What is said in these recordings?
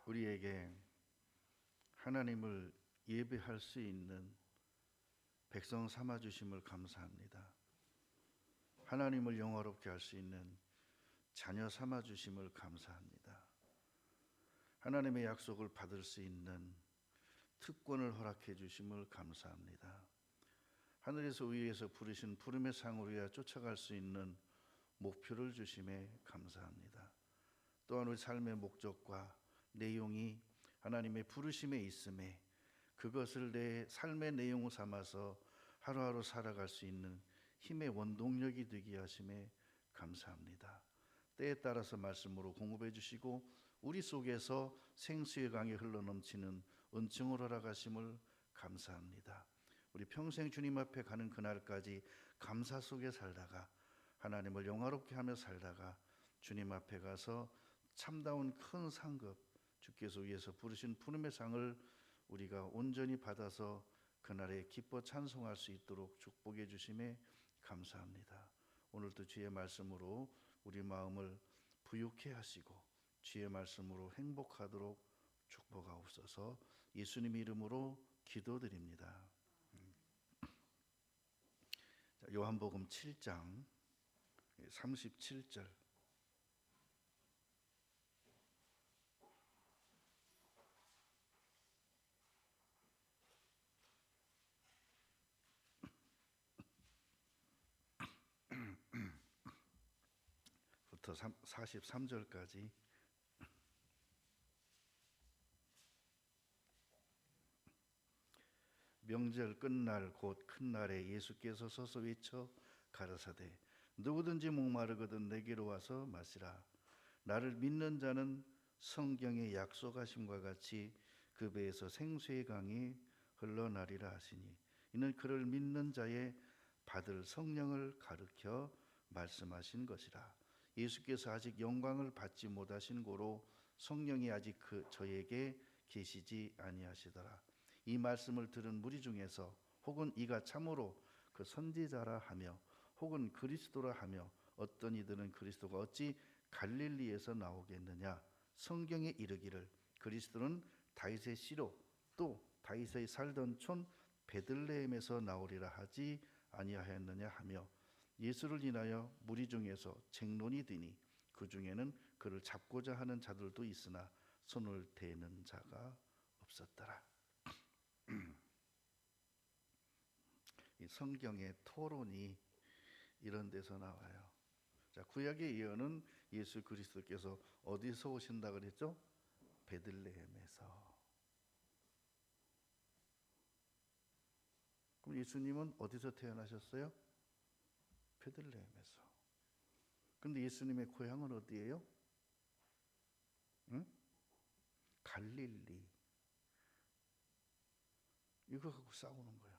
우리에게 하나님을 예배할 수 있는 백성 삼아 주심을 감사합니다. 하나님을 영화롭게 할 수 있는 자녀 삼아 주심을 감사합니다. 하나님의 약속을 받을 수 있는 특권을 허락해 주심을 감사합니다. 하늘에서 위에서 부르신 부름의 상을 위하여 쫓아갈 수 있는 목표를 주심에 감사합니다. 또한 우리 삶의 목적과 내용이 하나님의 부르심에 있음에 그것을 내 삶의 내용을 삼아서 하루하루 살아갈 수 있는 힘의 원동력이 되게 하심에 감사합니다. 때에 따라서 말씀으로 공급해 주시고 우리 속에서 생수의 강이 흘러넘치는 은총을 허락하심을 감사합니다. 우리 평생 주님 앞에 가는 그날까지 감사 속에 살다가 하나님을 영화롭게 하며 살다가 주님 앞에 가서 참다운 큰 상급, 주께서 위에서 부르신 부름의 상을 우리가 온전히 받아서 그날에 기뻐 찬송할 수 있도록 축복해 주심에 감사합니다. 오늘도 주의 말씀으로 우리 마음을 부유케 하시고 주의 말씀으로 행복하도록 축복하옵소서. 예수님 이름으로 기도드립니다. 요한복음 7장 37절. 부터 43절까지. 명절 끝날 곧 큰 날에 예수께서 서서 외쳐 가라사대 누구든지 목마르거든 내게로 와서 마시라. 나를 믿는 자는 성경에 약속하심과 같이 그 배에서 생수의 강이 흘러나리라 하시니 이는 그를 믿는 자의 받을 성령을 가르쳐 말씀하신 것이라. 예수께서 아직 영광을 받지 못하신 고로 성령이 아직 저에게 계시지 아니하시더라. 이 말씀을 들은 무리 중에서 혹은 이가 참으로 그 선지자라 하며 혹은 그리스도라 하며 어떤 이들은 그리스도가 어찌 갈릴리에서 나오겠느냐. 성경에 이르기를 그리스도는 다윗의 씨로 또 다윗의 살던 촌 베들레헴에서 나오리라 하지 아니하였느냐 하며 예수를 인하여 무리 중에서 쟁론이 되니 그 중에는 그를 잡고자 하는 자들도 있으나 손을 대는 자가 없었더라. 이 성경의 토론이 이런 데서 나와요. 자, 구약의 예언은 예수 그리스도께서 어디서 오신다 그랬죠? 베들레헴에서. 그럼 예수님은 어디서 태어나셨어요? 베들레헴에서. 근데 예수님의 고향은 어디예요? 응? 갈릴리. 이거 갖고 싸우는 거야.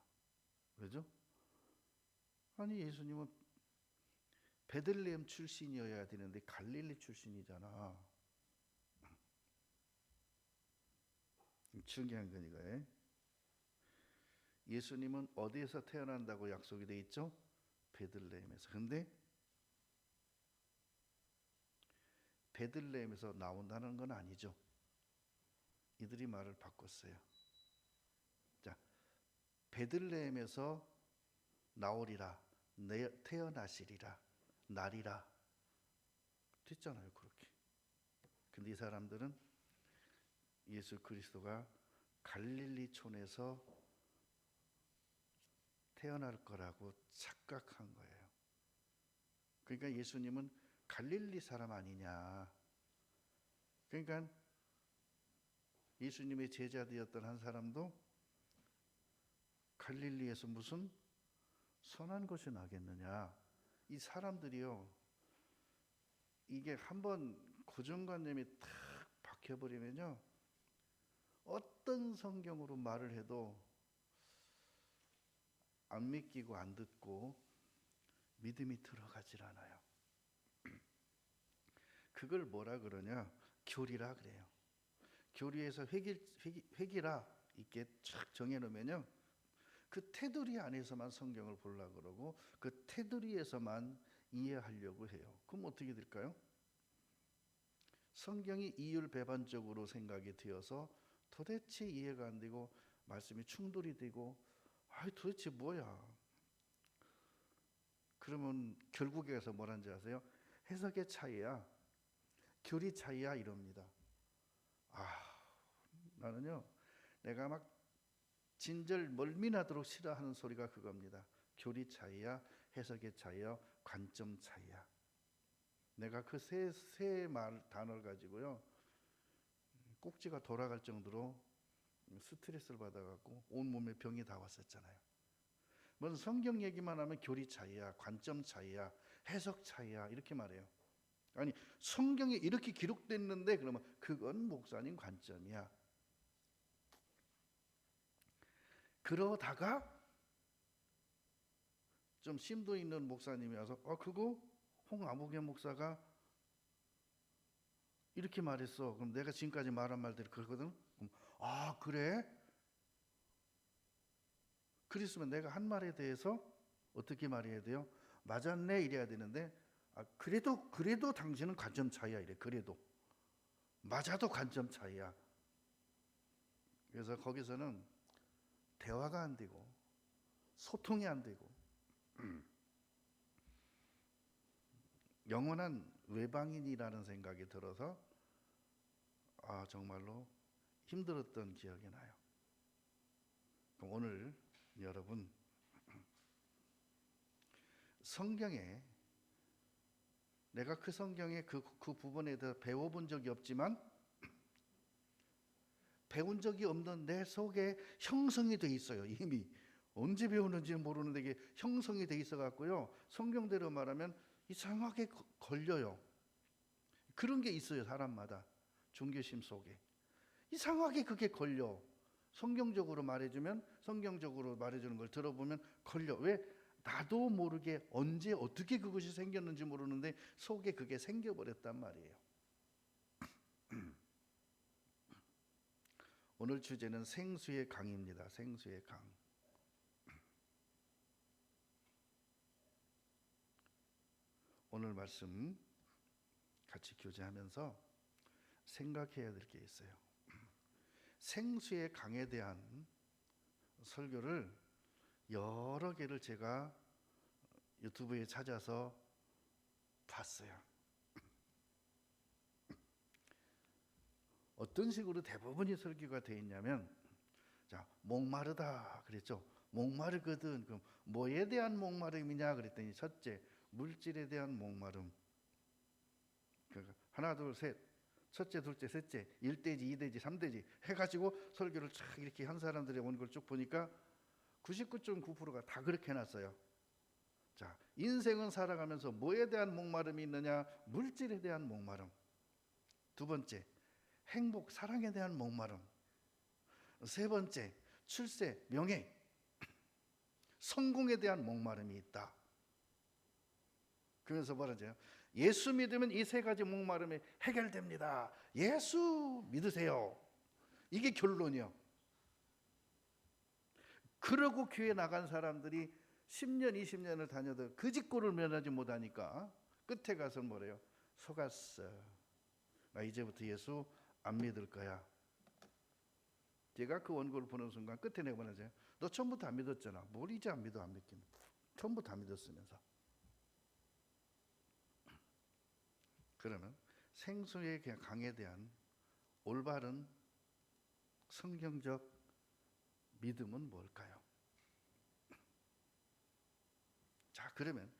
왜죠? 아니 예수님은 베들레헴 출신이어야 되는데 갈릴리 출신이잖아. 중요한 거니까. 예수님은 어디에서 태어난다고 약속이 돼 있죠? 베들레헴에서. 근데 베들레헴에서 나온다는 건 아니죠. 이들이 말을 바꿨어요. 자, 베들레헴에서 나오리라, 태어나시리라, 나리라 됐잖아요. 그렇게. 근데 이 사람들은 예수 그리스도가 갈릴리촌에서 태어날 거라고 착각한 거예요. 그러니까 예수님은 갈릴리 사람 아니냐. 그러니까 예수님의 제자 되었던 한 사람도 갈릴리에서 무슨 선한 것이 나겠느냐. 이 사람들이요, 이게 한번 고정관념이 탁 박혀버리면요, 어떤 성경으로 말을 해도 안 믿기고 안 듣고 믿음이 들어가질 않아요. 그걸 뭐라 그러냐? 교리라 그래요. 교리에서 회기라 이렇게 쫙 정해놓으면요, 그 테두리 안에서만 성경을 보려고 그러고 그 테두리에서만 이해하려고 해요. 그럼 어떻게 될까요? 성경이 이율배반적으로 생각이 되어서 도대체 이해가 안 되고 말씀이 충돌이 되고 도대체 뭐야? 그러면 결국에 가서 뭐라는지 아세요? 해석의 차이야, 교리 차이야 이럽니다. 나는요, 내가 막 진절 멀미나도록 싫어하는 소리가 그겁니다. 교리 차이야, 해석의 차이야, 관점 차이야. 내가 그 세 단어를 가지고요, 꼭지가 돌아갈 정도로 스트레스를 받아갖고 온몸에 병이 다 왔었잖아요. 무슨 성경 얘기만 하면 교리 차이야, 관점 차이야, 해석 차이야 이렇게 말해요. 아니, 성경에 이렇게 기록됐는데 그러면 그건 목사님 관점이야. 그러다가 좀 심도 있는 목사님이 와서 그거 홍아무개 목사가 이렇게 말했어. 그럼 내가 지금까지 말한 말대로 그러거든. 그럼 그래? 그랬으면 내가 한 말에 대해서 어떻게 말해야 돼요? 맞았네 이래야 되는데 그래도 당신은 관점 차이야 이래. 그래도 맞아도 관점 차이야. 그래서 거기서는 대화가 안 되고 소통이 안 되고 영원한 외방인이라는 생각이 들어서 정말로 힘들었던 기억이 나요. 그럼 오늘 여러분, 성경에 내가 그 성경의 그 부분에 대해서 배워본 적이 없지만 배운 적이 없는 내 속에 형성이 돼 있어요. 이미 언제 배우는지 모르는데 이게 형성이 돼 있어 갖고요, 성경대로 말하면 이상하게 걸려요. 그런 게 있어요. 사람마다 종교심 속에 이상하게 그게 걸려. 성경적으로 말해주는 걸 들어보면 걸려. 왜? 나도 모르게 언제 어떻게 그것이 생겼는지 모르는데 속에 그게 생겨버렸단 말이에요. 오늘 주제는 생수의 강입니다. 생수의 강. 오늘 말씀 같이 교제하면서 생각해야 될 게 있어요. 생수의 강에 대한 설교를 여러 개를 제가 유튜브에 찾아서 봤어요. 어떤 식으로 대부분이 설교가 되어 있냐면, 자, 목마르다 그랬죠. 목마르거든. 그럼 뭐에 대한 목마름이냐 그랬더니 첫째, 물질에 대한 목마름. 그러니까 하나 둘 셋, 첫째 둘째 셋째 1대지 2대지 3대지 해가지고 설교를 쫙 이렇게 한 사람들의 온 걸 쭉 보니까 99.9%가 다 그렇게 해놨어요. 자, 인생은 살아가면서 뭐에 대한 목마름이 있느냐? 물질에 대한 목마름. 두 번째, 행복, 사랑에 대한 목마름. 세 번째, 출세, 명예, 성공에 대한 목마름이 있다. 그러면서 뭐라죠? 예수 믿으면 이 세 가지 목마름이 해결됩니다. 예수 믿으세요. 이게 결론이요. 그러고 교회 나간 사람들이 10년, 20년을 다녀도 그 직고를 면하지 못하니까 끝에 가서 뭐래요? 속았어. 나 이제부터 예수 안 믿을 거야. 제가 그 원고를 보는 순간 끝에 내가 뭐라죠? 너 처음부터 안 믿었잖아. 뭘 이제 안 믿어? 안 믿긴. 처음부터 안 믿었으면서. 그러면 생수의 강에 대한 올바른 성경적 믿음은 뭘까요? 자, 그러면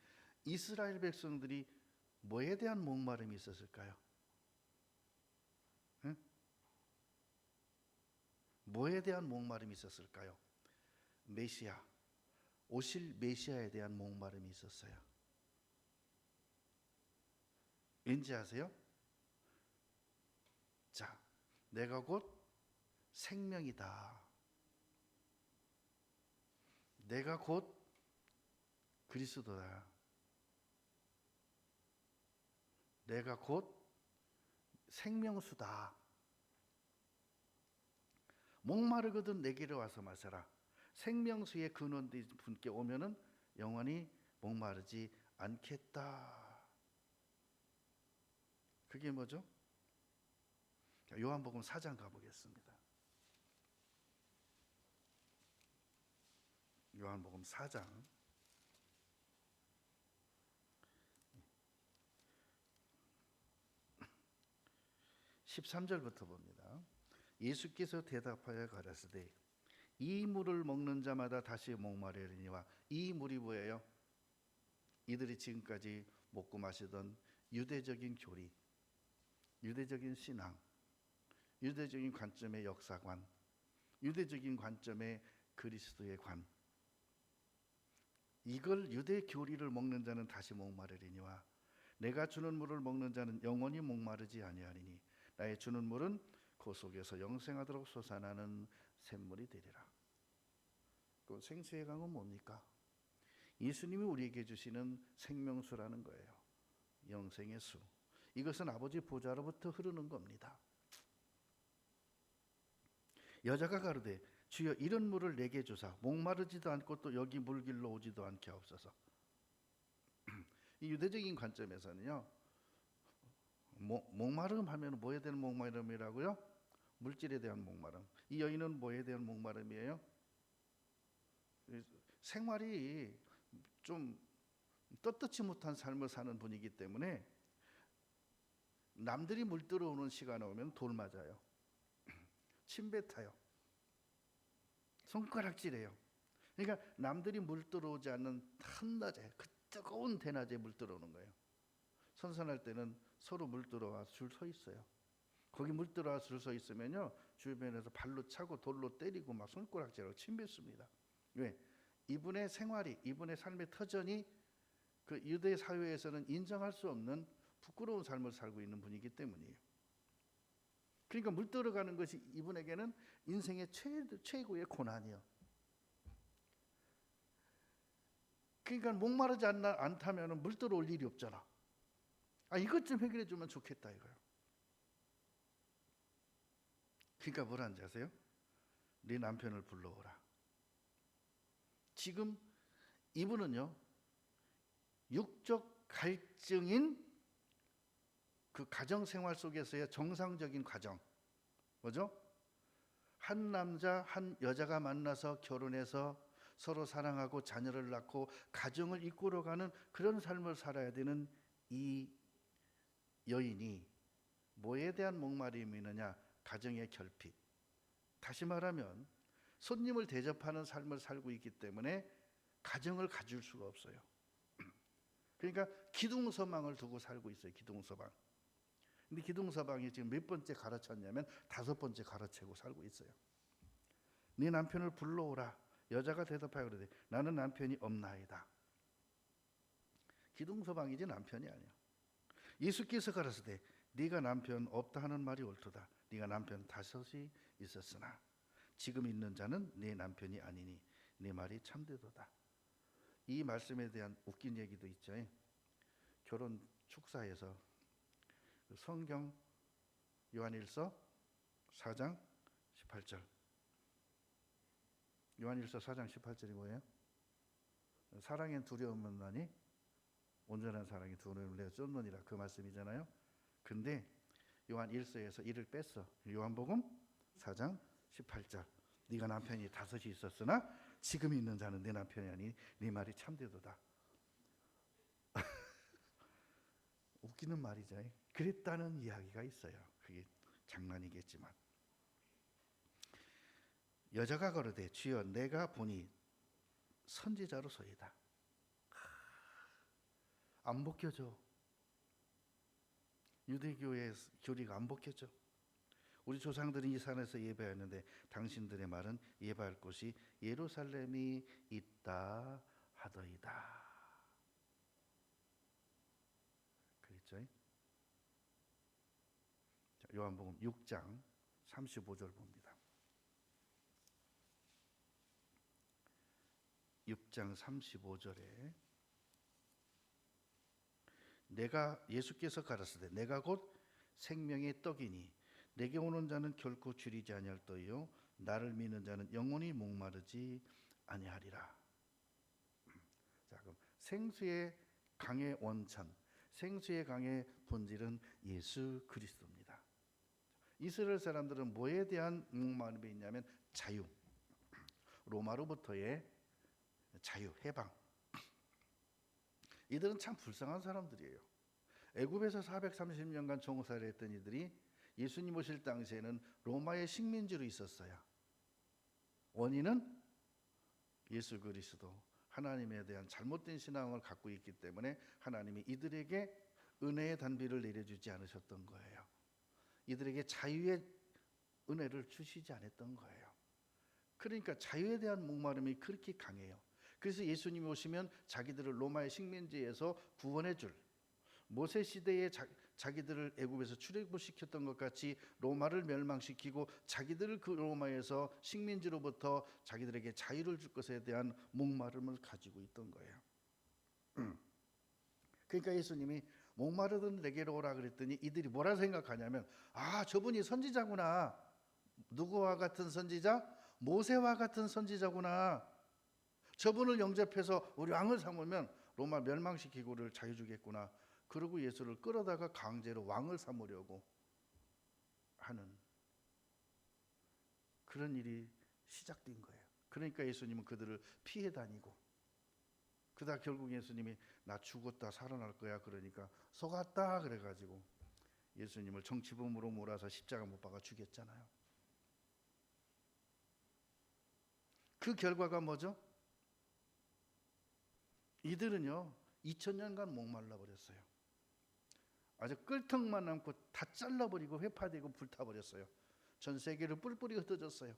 이스라엘 백성들이 뭐에 대한 목마름이 있었을까요? 응? 뭐에 대한 목마름이 있었을까요? 메시아, 오실 메시아에 대한 목마름이 있었어요. 왠지 아세요? 자, 내가 곧 생명이다. 내가 곧 그리스도다. 내가 곧 생명수다. 목마르거든 내게로 와서 마셔라. 생명수의 근원된 분께 오면은 영원히 목마르지 않겠다. 그게 뭐죠? 자, 요한복음 4장 가보겠습니다. 요한복음 4장 13절부터 봅니다. 예수께서 대답하여 가라사대 이 물을 먹는 자마다 다시 목마르리니와. 이 물이 뭐예요? 이들이 지금까지 먹고 마시던 유대적인 교리, 유대적인 신앙, 유대적인 관점의 역사관, 유대적인 관점의 그리스도의 관, 이걸 유대 교리를 먹는 자는 다시 목마르리니와 내가 주는 물을 먹는 자는 영원히 목마르지 아니하리니 나의 주는 물은 그 속에서 영생하도록 솟아나는 샘물이 되리라. 그 생수의 강은 뭡니까? 예수님이 우리에게 주시는 생명수라는 거예요. 영생의 수. 이것은 아버지 보좌로부터 흐르는 겁니다. 여자가 가로되 주여 이런 물을 내게 주사 목마르지도 않고 또 여기 물길로 오지도 않게 하옵소서. 이 유대적인 관점에서는요, 목마름 하면 뭐에 대한 목마름이라고요? 물질에 대한 목마름. 이 여인은 뭐에 대한 목마름이에요? 생활이 좀 떳떳지 못한 삶을 사는 분이기 때문에 남들이 물 들어오는 시간에 오면 돌 맞아요. 침 뱉어요. 손가락질해요. 그러니까 남들이 물 들어오지 않는 한낮에, 그 뜨거운 대낮에 물 들어오는 거예요. 선선할 때는 서로 물 들어와서 줄 서 있어요. 거기 물 들어와서 줄 서 있으면요, 주변에서 발로 차고 돌로 때리고 막 손가락질하고 침 뱉습니다. 왜? 이분의 생활이, 이분의 삶의 터전이 그 유대 사회에서는 인정할 수 없는 부끄러운 삶을 살고 있는 분이기 때문이에요. 그러니까 물 들어가는 것이 이분에게는 인생의 최고의 고난이요. 그러니까 목마르지 않다면 물 들어올 일이 없잖아. 이것 좀 해결해 주면 좋겠다 이거예요. 그러니까 뭐라는지 아세요? 네 남편을 불러오라. 지금 이분은요, 육적 갈증인 그 가정생활 속에서의 정상적인 과정, 뭐죠? 한 남자 한 여자가 만나서 결혼해서 서로 사랑하고 자녀를 낳고 가정을 이끌어가는 그런 삶을 살아야 되는 이 여인이 뭐에 대한 목마름이 있느냐? 가정의 결핍. 다시 말하면 손님을 대접하는 삶을 살고 있기 때문에 가정을 가질 수가 없어요. 그러니까 기둥서방을 두고 살고 있어요. 기둥서방. 근데 기둥서방이 지금 몇 번째 갈아쳤냐면 5번째 갈아채고 살고 있어요. 네 남편을 불러오라. 여자가 대답하여 그러되 나는 남편이 없나이다. 기둥서방이지 남편이 아니야. 예수께서 가라사대 네가 남편 없다 하는 말이 옳도다. 네가 남편 5이 있었으나 지금 있는 자는 네 남편이 아니니 네 말이 참되도다. 이 말씀에 대한 웃긴 얘기도 있죠. 결혼 축사에서 성경 요한일서 4장 18절. 요한일서 4장 18절이 뭐예요? 사랑엔 두려움은 없나니 온전한 사랑이 두려움을 내어 쫓느니라, 그 말씀이잖아요. 근데 요한 1서에서 이를 뺐어. 요한복음 4장 18절. 네가 남편이 5이 있었으나 지금 있는 자는 내 남편이 아니 네 말이 참되도다. 웃기는 말이죠. 그랬다는 이야기가 있어요. 그게 장난이겠지만. 여자가 가로되 주여 내가 보니 선지자로소이다. 안 벗겨져. 유대교의 교리가 안 벗겨져. 우리 조상들은 이 산에서 예배하였는데 당신들의 말은 예배할 곳이 예루살렘이 있다 하더이다. 그랬죠? 요한복음 6장 35절 봅니다. 6장 35절에 예수께서 가라사대 내가 곧 생명의 떡이니 내게 오는 자는 결코 줄이지 아니할 터이요 나를 믿는 자는 영원히 목마르지 아니하리라. 자, 그럼 생수의 강의 원천, 생수의 강의 본질은 예수 그리스도입니다. 이스라엘 사람들은 뭐에 대한 목마름이 있냐면 자유, 로마로부터의 자유, 해방. 이들은 참 불쌍한 사람들이에요. 애굽에서 430년간 종살이 했던 이들이 예수님 오실 당시에는 로마의 식민지로 있었어요. 원인은 예수 그리스도, 하나님에 대한 잘못된 신앙을 갖고 있기 때문에 하나님이 이들에게 은혜의 단비를 내려주지 않으셨던 거예요. 이들에게 자유의 은혜를 주시지 않았던 거예요. 그러니까 자유에 대한 목마름이 그렇게 강해요. 그래서 예수님이 오시면 자기들을 로마의 식민지에서 구원해 줄, 모세 시대에 자기들을 애굽에서 출애굽시켰던 것 같이 로마를 멸망시키고 자기들을 그 로마에서 식민지로부터 자기들에게 자유를 줄 것에 대한 목마름을 가지고 있던 거예요. 그러니까 예수님이 목마르던 내게로 오라 그랬더니 이들이 뭐라 생각하냐면, 아, 저분이 선지자구나. 누구와 같은 선지자? 모세와 같은 선지자구나. 저분을 영접해서 우리 왕을 삼으면 로마 멸망시키고 우리를 자유 주겠구나. 그러고 예수를 끌어다가 강제로 왕을 삼으려고 하는 그런 일이 시작된 거예요. 그러니까 예수님은 그들을 피해 다니고, 그러다 결국 예수님이 나 죽었다 살아날 거야 그러니까 속았다 그래가지고 예수님을 정치범으로 몰아서 십자가 못 박아 죽였잖아요. 그 결과가 뭐죠? 이들은요 2000년간 목말라 버렸어요. 아주 끌턱만 남고 다 잘라버리고 회파되고 불타버렸어요. 전 세계를 뿔뿔이 흩어졌어요.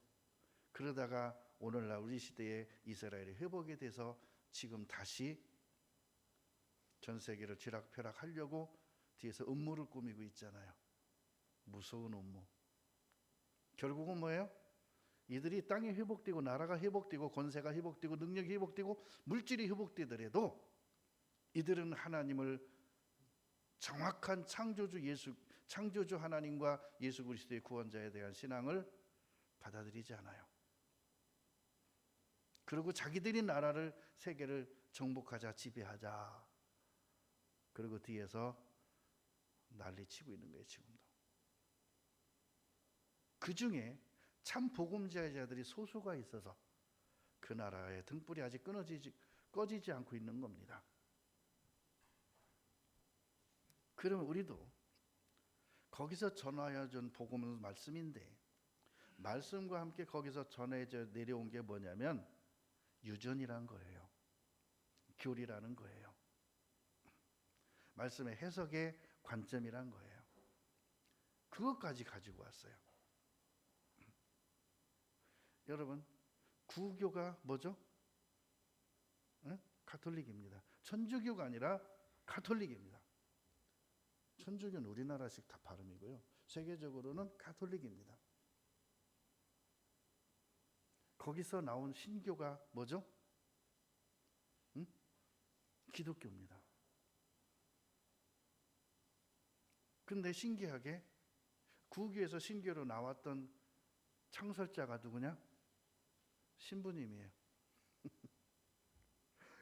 그러다가 오늘날 우리 시대에 이스라엘이 회복이 돼서 지금 다시 전 세계를 쥐락펴락하려고 뒤에서 음모를 꾸미고 있잖아요. 무서운 음모. 결국은 뭐예요? 이들이 땅이 회복되고 나라가 회복되고 권세가 회복되고 능력이 회복되고 물질이 회복되더라도 이들은 하나님을 정확한 창조주 하나님과 예수 그리스도의 구원자에 대한 신앙을 받아들이지 않아요. 그리고 자기들이 나라를 세계를 정복하자 지배하자. 그리고 뒤에서 난리치고 있는 거예요. 지금도. 그 중에 참 복음자들이 소수가 있어서 그 나라의 등불이 아직 꺼지지 않고 있는 겁니다. 그러면 우리도 거기서 전하여 준 복음은 말씀인데, 말씀과 함께 거기서 전해져 내려온 게 뭐냐면 유전이란 거예요. 교리라는 거예요. 말씀의 해석의 관점이란 거예요. 그것까지 가지고 왔어요. 여러분, 구교가 뭐죠? 가톨릭입니다. 천주교가 아니라 가톨릭입니다. 천주교는 우리나라식 다 발음이고요. 세계적으로는 가톨릭입니다. 거기서 나온 신교가 뭐죠? 기독교입니다. 근데 신기하게 구교에서 신교로 나왔던 창설자가 누구냐? 신부님이에요.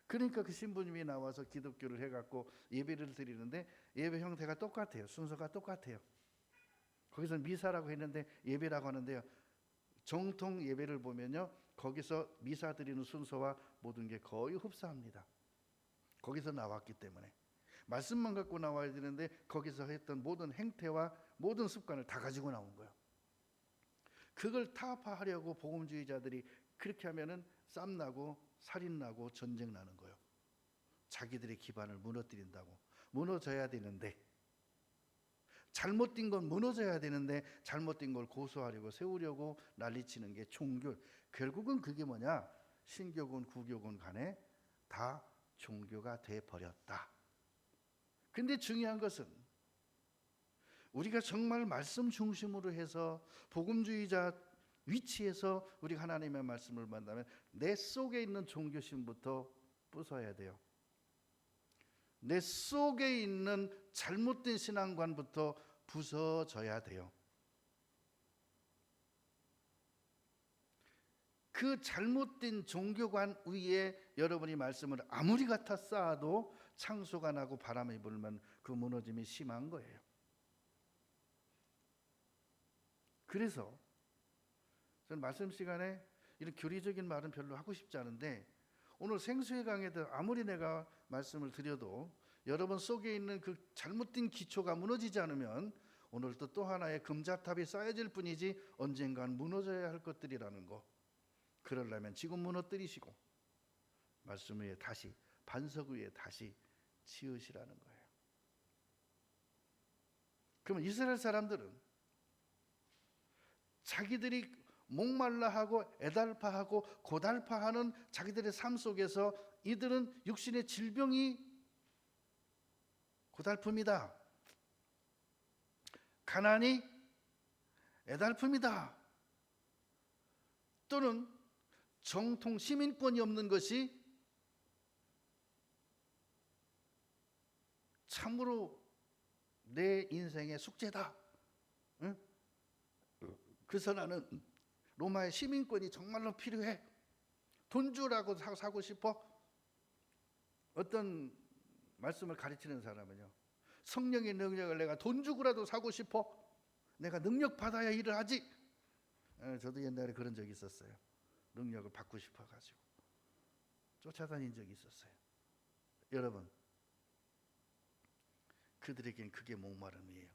그러니까 그 신부님이 나와서 기독교를 해갖고 예배를 드리는데 예배 형태가 똑같아요. 순서가 똑같아요. 거기서 미사라고 했는데 예배라고 하는데요. 정통 예배를 보면요, 거기서 미사 드리는 순서와 모든 게 거의 흡사합니다. 거기서 나왔기 때문에 말씀만 갖고 나와야 되는데 거기서 했던 모든 행태와 모든 습관을 다 가지고 나온 거예요. 그걸 타파하려고 복음주의자들이 그렇게 하면은 쌈 나고 살인 나고 전쟁 나는 거예요. 자기들의 기반을 무너뜨린다고. 무너져야 되는데, 잘못된 건 무너져야 되는데 잘못된 걸 고수하려고 세우려고 난리치는 게 종교. 결국은 그게 뭐냐? 신교군 구교군 간에 다 종교가 돼 버렸다. 근데 중요한 것은 우리가 정말 말씀 중심으로 해서 복음주의자 위치에서 우리가 하나님의 말씀을 만나면 내 속에 있는 종교심부터 부숴야 돼요. 내 속에 있는 잘못된 신앙관부터 부서져야 돼요. 그 잘못된 종교관 위에 여러분이 말씀을 아무리 갖다 쌓아도 창수가 나고 바람이 불면 그 무너짐이 심한 거예요. 그래서 저는 말씀 시간에 이런 교리적인 말은 별로 하고 싶지 않은데, 오늘 생수의 강에도 아무리 내가 말씀을 드려도 여러분 속에 있는 그 잘못된 기초가 무너지지 않으면 오늘도 또 하나의 금자탑이 쌓여질 뿐이지 언젠간 무너져야 할 것들이라는 거, 그러려면 지금 무너뜨리시고 말씀 위에 다시, 반석 위에 다시 지으시라는 거예요. 그러면 이스라엘 사람들은 자기들이 목말라하고 애달파하고 고달파하는 자기들의 삶 속에서 이들은 육신의 질병이 고달픕니다. 가난이 애달픕니다. 또는 정통 시민권이 없는 것이 참으로 내 인생의 숙제다. 응? 그래서 나는 로마의 시민권이 정말로 필요해. 돈 주라고 사고 싶어? 어떤 말씀을 가르치는 사람은요, 성령의 능력을 내가 돈 주고라도 사고 싶어? 내가 능력 받아야 일을 하지. 저도 옛날에 그런 적이 있었어요. 능력을 받고 싶어가지고 쫓아다닌 적이 있었어요. 여러분, 그들에겐 그게 목마름이에요.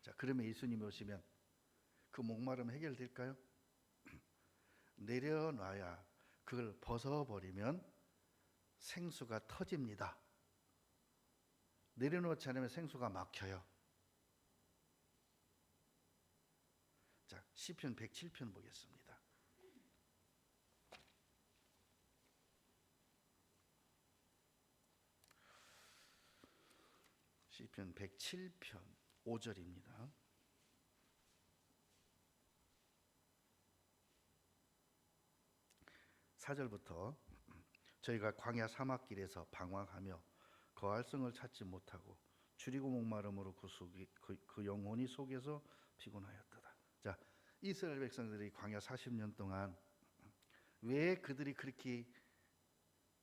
자, 그러면 예수님이 오시면 그 목마름 해결될까요? 내려놔야, 그걸 벗어버리면 생수가 터집니다. 내려놓지 않으면 생수가 막혀요. 자, 시편 107편 보겠습니다. 시편 107편 5절입니다. 사절부터 저희가 광야 사막길에서 방황하며 거할 성을 찾지 못하고 줄이고 목마름으로 그 영혼이 속에서 피곤하였도다. 자, 이스라엘 백성들이 광야 40년 동안 왜 그들이 그렇게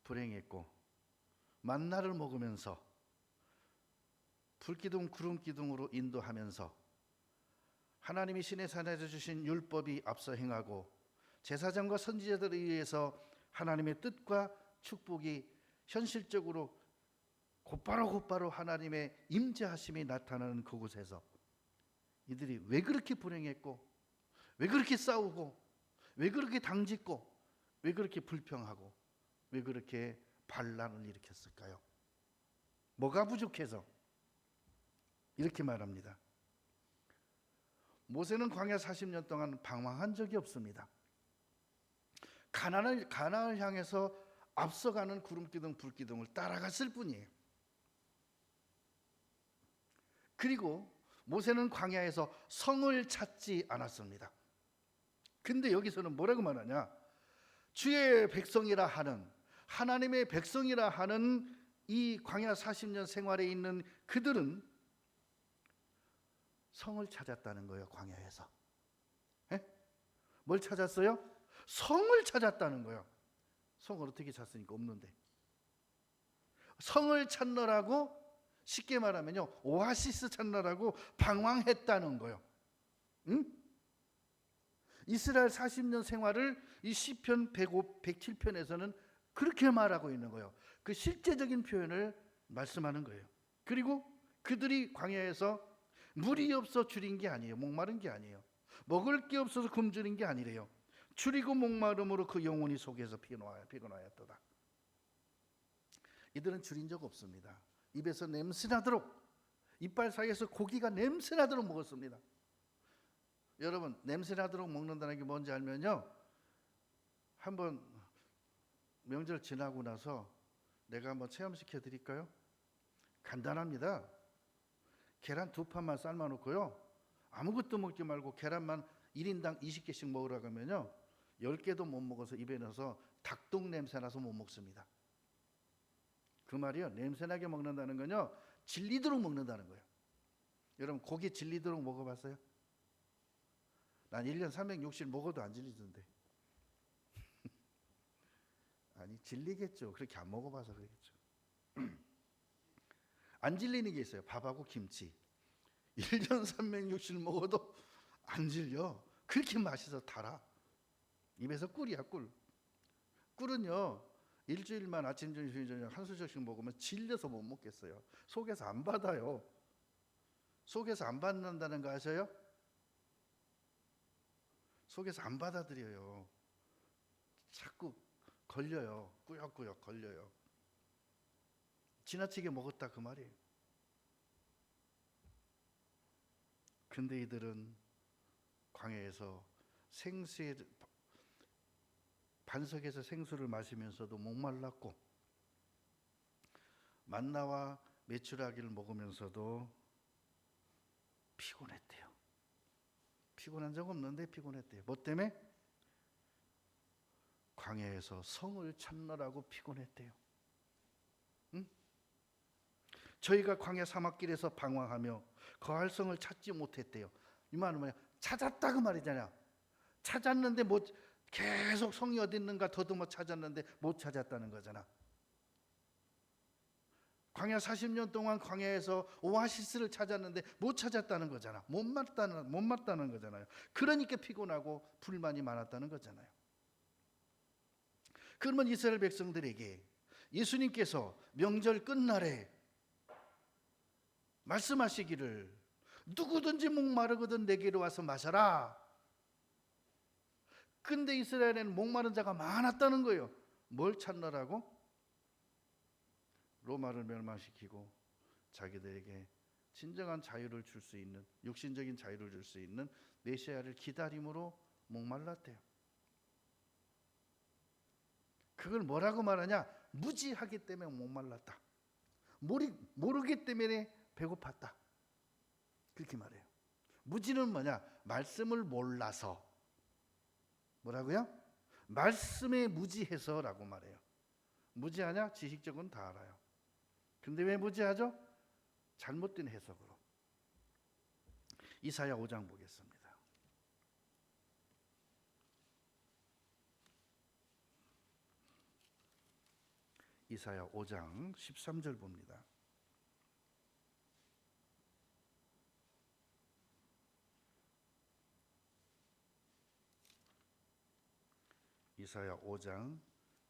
불행했고, 만나를 먹으면서 불기둥 구름기둥으로 인도하면서 하나님이 시내산에서 주신 율법이 앞서 행하고 제사장과 선지자들에 의해서 하나님의 뜻과 축복이 현실적으로 곧바로 하나님의 임재하심이 나타나는 그곳에서 이들이 왜 그렇게 불행했고, 왜 그렇게 싸우고, 왜 그렇게 당짓고, 왜 그렇게 불평하고, 왜 그렇게 반란을 일으켰을까요? 뭐가 부족해서? 이렇게 말합니다. 모세는 광야 40년 동안 방황한 적이 없습니다. 가나안을 향해서 앞서가는 구름기둥 불기둥을 따라갔을 뿐이에요. 그리고 모세는 광야에서 성을 찾지 않았습니다. 근데 여기서는 뭐라고 말하냐? 주의 백성이라 하는, 하나님의 백성이라 하는 이 광야 40년 생활에 있는 그들은 성을 찾았다는 거예요. 광야에서. 뭘 찾았어요? 성을 찾았다는 거예요. 성을 어떻게 찾습니까? 없는데. 성을 찾느라고, 쉽게 말하면요, 오아시스 찾느라고 방황했다는 거예요. 응? 이스라엘 40년 생활을 이 시편 107편에서는 그렇게 말하고 있는 거예요. 그 실제적인 표현을 말씀하는 거예요. 그리고 그들이 광야에서 물이 없어 줄인 게 아니에요. 목마른 게 아니에요. 먹을 게 없어서 굶주린 게 아니래요. 줄이고 목마름으로 그 영혼이 속에서 피곤하였도다. 이들은 줄인 적 없습니다. 입에서 냄새나도록, 이빨 사이에서 고기가 냄새나도록 먹었습니다. 여러분, 냄새나도록 먹는다는 게 뭔지 알면요, 한번 명절 지나고 나서 내가 한번 체험시켜 드릴까요? 간단합니다. 계란 2판만 삶아 놓고요, 아무것도 먹지 말고 계란만 1인당 20개씩 먹으라고 하면요, 10개도 못 먹어서 입에 넣어서 닭똥 냄새 나서 못 먹습니다. 그 말이요, 냄새나게 먹는다는 건요, 질리도록 먹는다는 거예요. 여러분, 고기 질리도록 먹어봤어요? 난 1년 360일 먹어도 안 질리던데. 아니, 질리겠죠. 그렇게 안 먹어봐서 그러겠죠. 안 질리는 게 있어요. 밥하고 김치. 1년 360일 먹어도 안 질려. 그렇게 맛있어 달아. 입에서 꿀이야 꿀. 꿀은요 일주일만 아침 점심 저녁 한 수저씩 먹으면 질려서 못 먹겠어요. 속에서 안 받아요. 속에서 안 받는다는 거 아셔요? 속에서 안 받아들여요. 자꾸 걸려요. 꾸역꾸역 걸려요. 지나치게 먹었다 그 말이에요. 근데 이들은 광야에서 생수의 반석에서 생수를 마시면서도 목말랐고 만나와 메추라기를 먹으면서도 피곤했대요. 피곤한 적 없는데 피곤했대요. 뭐 때문에? 광야에서 성을 찾느라고 피곤했대요. 응? 저희가 광야 사막길에서 방황하며 거할 성을 찾지 못했대요. 이 말은 뭐야? 찾았다 그 말이잖아요. 찾았는데 못 계속 성이 어디 있는가 더듬어 찾았는데 못 찾았다는 거잖아. 광야 40년 동안 광야에서 오아시스를 찾았는데 못 찾았다는 거잖아. 못 맞다는 거잖아요. 그러니까 피곤하고 불만이 많았다는 거잖아요. 그러면 이스라엘 백성들에게 예수님께서 명절 끝날에 말씀하시기를 누구든지 목마르거든 내게로 와서 마셔라. 근데 이스라엘에는 목마른 자가 많았다는 거예요. 뭘 찾느라고? 로마를 멸망시키고 자기들에게 진정한 자유를 줄 수 있는, 육신적인 자유를 줄 수 있는 메시아를 기다림으로 목말랐대요. 그걸 뭐라고 말하냐? 무지하기 때문에 목말랐다. 모르기 때문에 배고팠다. 그렇게 말해요. 무지는 뭐냐? 말씀을 몰라서. 뭐라고요? 말씀에 무지해서라고 말해요. 무지하냐? 지식적은 다 알아요. 근데 왜 무지하죠? 잘못된 해석으로. 이사야 5장 보겠습니다. 이사야 5장 13절 봅니다. 이사야 5장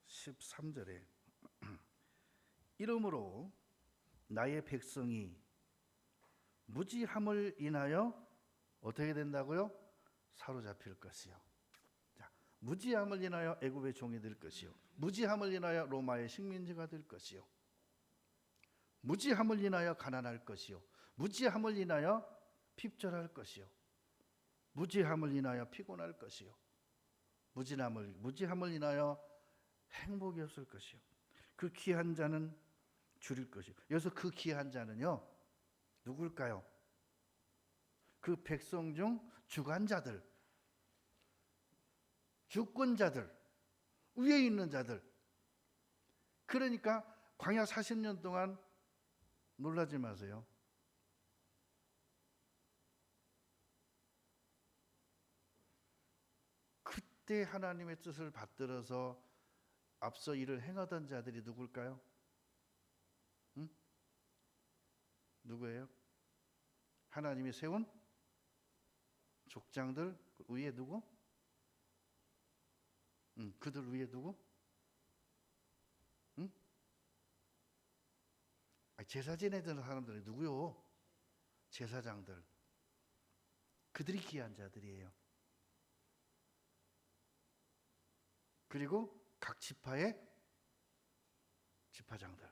13절에 이러므로 나의 백성이 무지함을 인하여 어떻게 된다고요? 사로잡힐 것이요. 자, 무지함을 인하여 애굽의 종이 될 것이요. 무지함을 인하여 로마의 식민지가 될 것이요. 무지함을 인하여 가난할 것이요. 무지함을 인하여 핍절할 것이요. 무지함을 인하여 피곤할 것이요. 무지함을 인하여 행복이 없을 것이요. 그 귀한 자는 줄일 것이요. 여기서 그 귀한 자는요 누굴까요? 그 백성 중 주관자들, 주권자들, 위에 있는 자들. 그러니까 광야 40년 동안 놀라지 마세요. 그때 하나님의 뜻을 받들어서 앞서 일을 행하던 자들이 누굴까요? 응? 누구예요? 하나님이 세운 족장들 위에 누구? 그들 위에 누구? 응? 제사 지내던 사람들이 누구요? 제사장들. 그들이 귀한 자들이에요. 그리고 각 지파의 지파장들.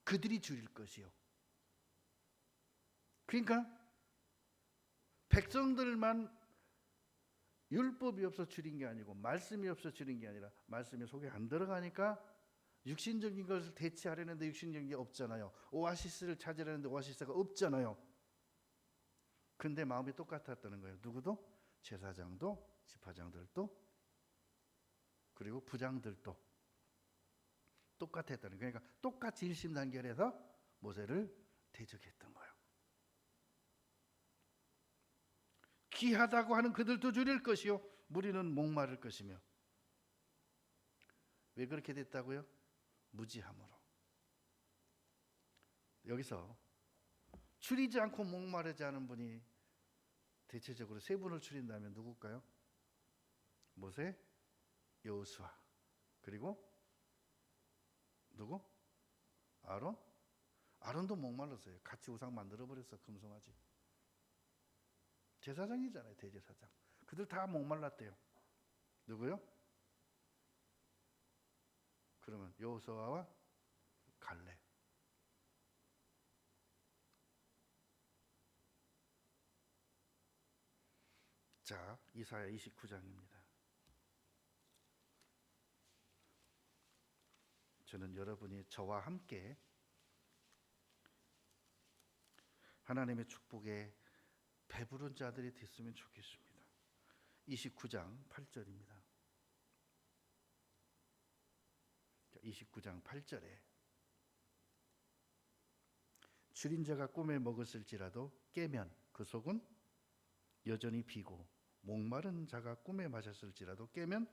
그들이 줄일 것이요. 그러니까 백성들만 율법이 없어 줄인 게 아니고 말씀이 없어 줄인 게 아니라 말씀이 속에 안 들어가니까 육신적인 것을 대체하려는데 육신적인 게 없잖아요. 오아시스를 찾으려는데 오아시스가 없잖아요. 근데 마음이 똑같았다는 거예요. 누구도? 제사장도, 지파장들도, 그리고 부장들도 똑같았다는 거예요. 그러니까 똑같이 일심단결해서 모세를 대적했던 거예요. 귀하다고 하는 그들도 줄일 것이요 무리는 목마를 것이며. 왜 그렇게 됐다고요? 무지함으로. 여기서 줄이지 않고 목마르지 않은 분이 대체적으로 세 분을 추린다면 누굴까요? 모세, 여호수아, 그리고 누구? 아론? 아론도 목말랐어요. 같이 우상 만들어버렸어. 금송아지. 제사장이잖아요. 대제사장. 그들 다 목말랐대요. 누구요? 그러면 여호수아와 갈렙. 자, 이사야 29장입니다. 저는 여러분이 저와 함께 하나님의 축복에 배부른 자들이 됐으면 좋겠습니다. 29장 8절입니다. 29장 8절에 줄인 자가 꿈에 먹었을지라도 깨면 그 속은 여전히 비고, 목마른 자가 꿈에 마셨을지라도 깨면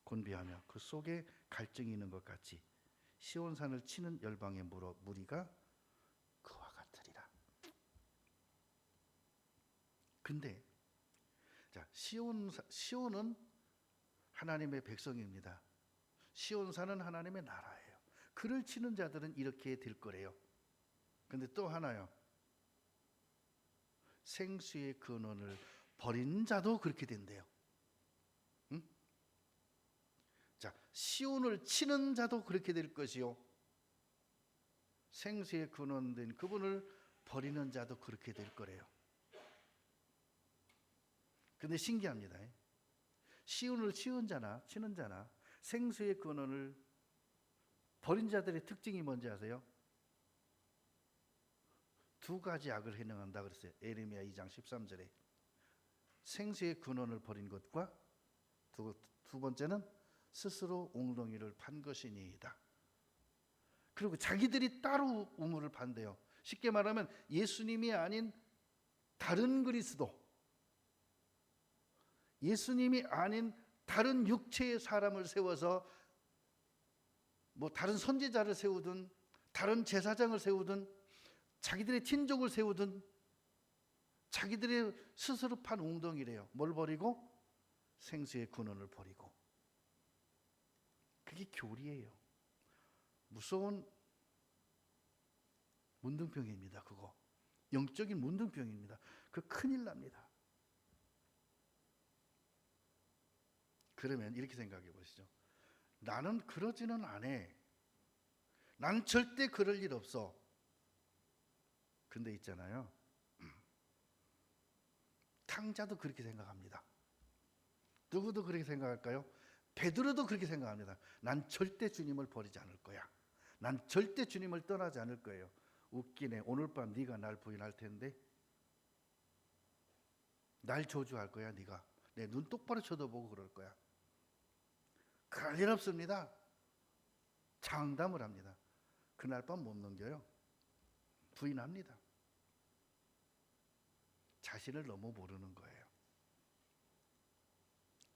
곤비하며 그 속에 갈증이 있는 것 같이 시온산을 치는 열방의 무리가 그와 같으리라. 근데 자, 시온은 하나님의 백성입니다. 시온산은 하나님의 나라예요. 그를 치는 자들은 이렇게 될 거래요. 근데 또 하나요. 생수의 근원을 버린 자도 그렇게 된대요. 응? 자, 시온을 치는 자도 그렇게 될 것이요. 생수의 근원된 그분을 버리는 자도 그렇게 될 거래요. 근데 신기합니다. 시온을 치는 자나 생수의 근원을 버린 자들의 특징이 뭔지 아세요? 두 가지 악을 행한다 그랬어요. 에레미야 2장 13절에 생수의 근원을 버린 것과 두 번째는 스스로 웅덩이를 판 것이니이다. 그리고 자기들이 따로 우물을 판대요. 쉽게 말하면 예수님이 아닌 다른 그리스도, 예수님이 아닌 다른 육체의 사람을 세워서 뭐 다른 선지자를 세우든 다른 제사장을 세우든 자기들의 친족을 세우든 자기들의 스스로 판 웅덩이래요. 뭘 버리고? 생수의 근원을 버리고. 그게 교리예요. 무서운 문둥병입니다. 그거 영적인 문둥병입니다. 그 큰일 납니다. 그러면 이렇게 생각해 보시죠. 나는 그러지는 않아. 나는 절대 그럴 일 없어. 근데 있잖아요. 탕자도 그렇게 생각합니다. 누구도 그렇게 생각할까요? 베드로도 그렇게 생각합니다. 난 절대 주님을 버리지 않을 거야. 난 절대 주님을 떠나지 않을 거예요. 웃기네. 오늘 밤 네가 날 부인할 텐데 날 저주할 거야. 네가 내 눈 똑바로 쳐다보고 그럴 거야. 그럴 일 없습니다. 장담을 합니다. 그날 밤 못 넘겨요. 부인합니다. 자신을 너무 모르는 거예요.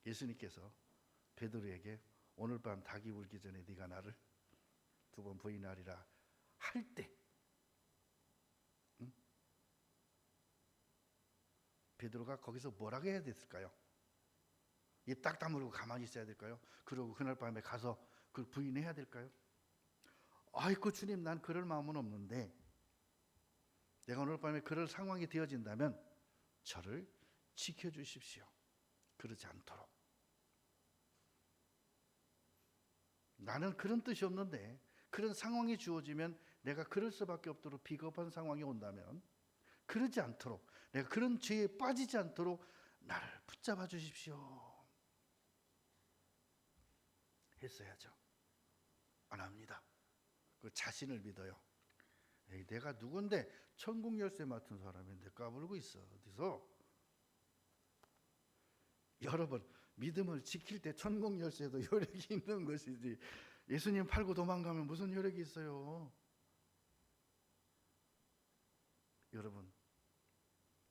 예수님께서 베드로에게 오늘 밤 닭이 울기 전에 네가 나를 두 번 부인하리라 할 때 베드로가 거기서 뭐라고 해야 됐을까요? 입 딱 다물고 가만히 있어야 될까요? 그리고 그날 밤에 가서 그걸 부인해야 될까요? 아이고 주님, 난 그럴 마음은 없는데 내가 오늘 밤에 그럴 상황이 되어진다면 저를 지켜주십시오. 그러지 않도록. 나는 그런 뜻이 없는데 그런 상황이 주어지면 내가 그럴 수밖에 없도록 비겁한 상황이 온다면 그러지 않도록, 내가 그런 죄에 빠지지 않도록 나를 붙잡아 주십시오 했어야죠. 안 합니다. 그 자신을 믿어요. 에이, 내가 누군데 천국 열쇠 맡은 사람인데 까불고 있어. 어디서? 여러분, 믿음을 지킬 때 천국 열쇠도 효력이 있는 것이지 예수님 팔고 도망가면 무슨 효력이 있어요? 여러분,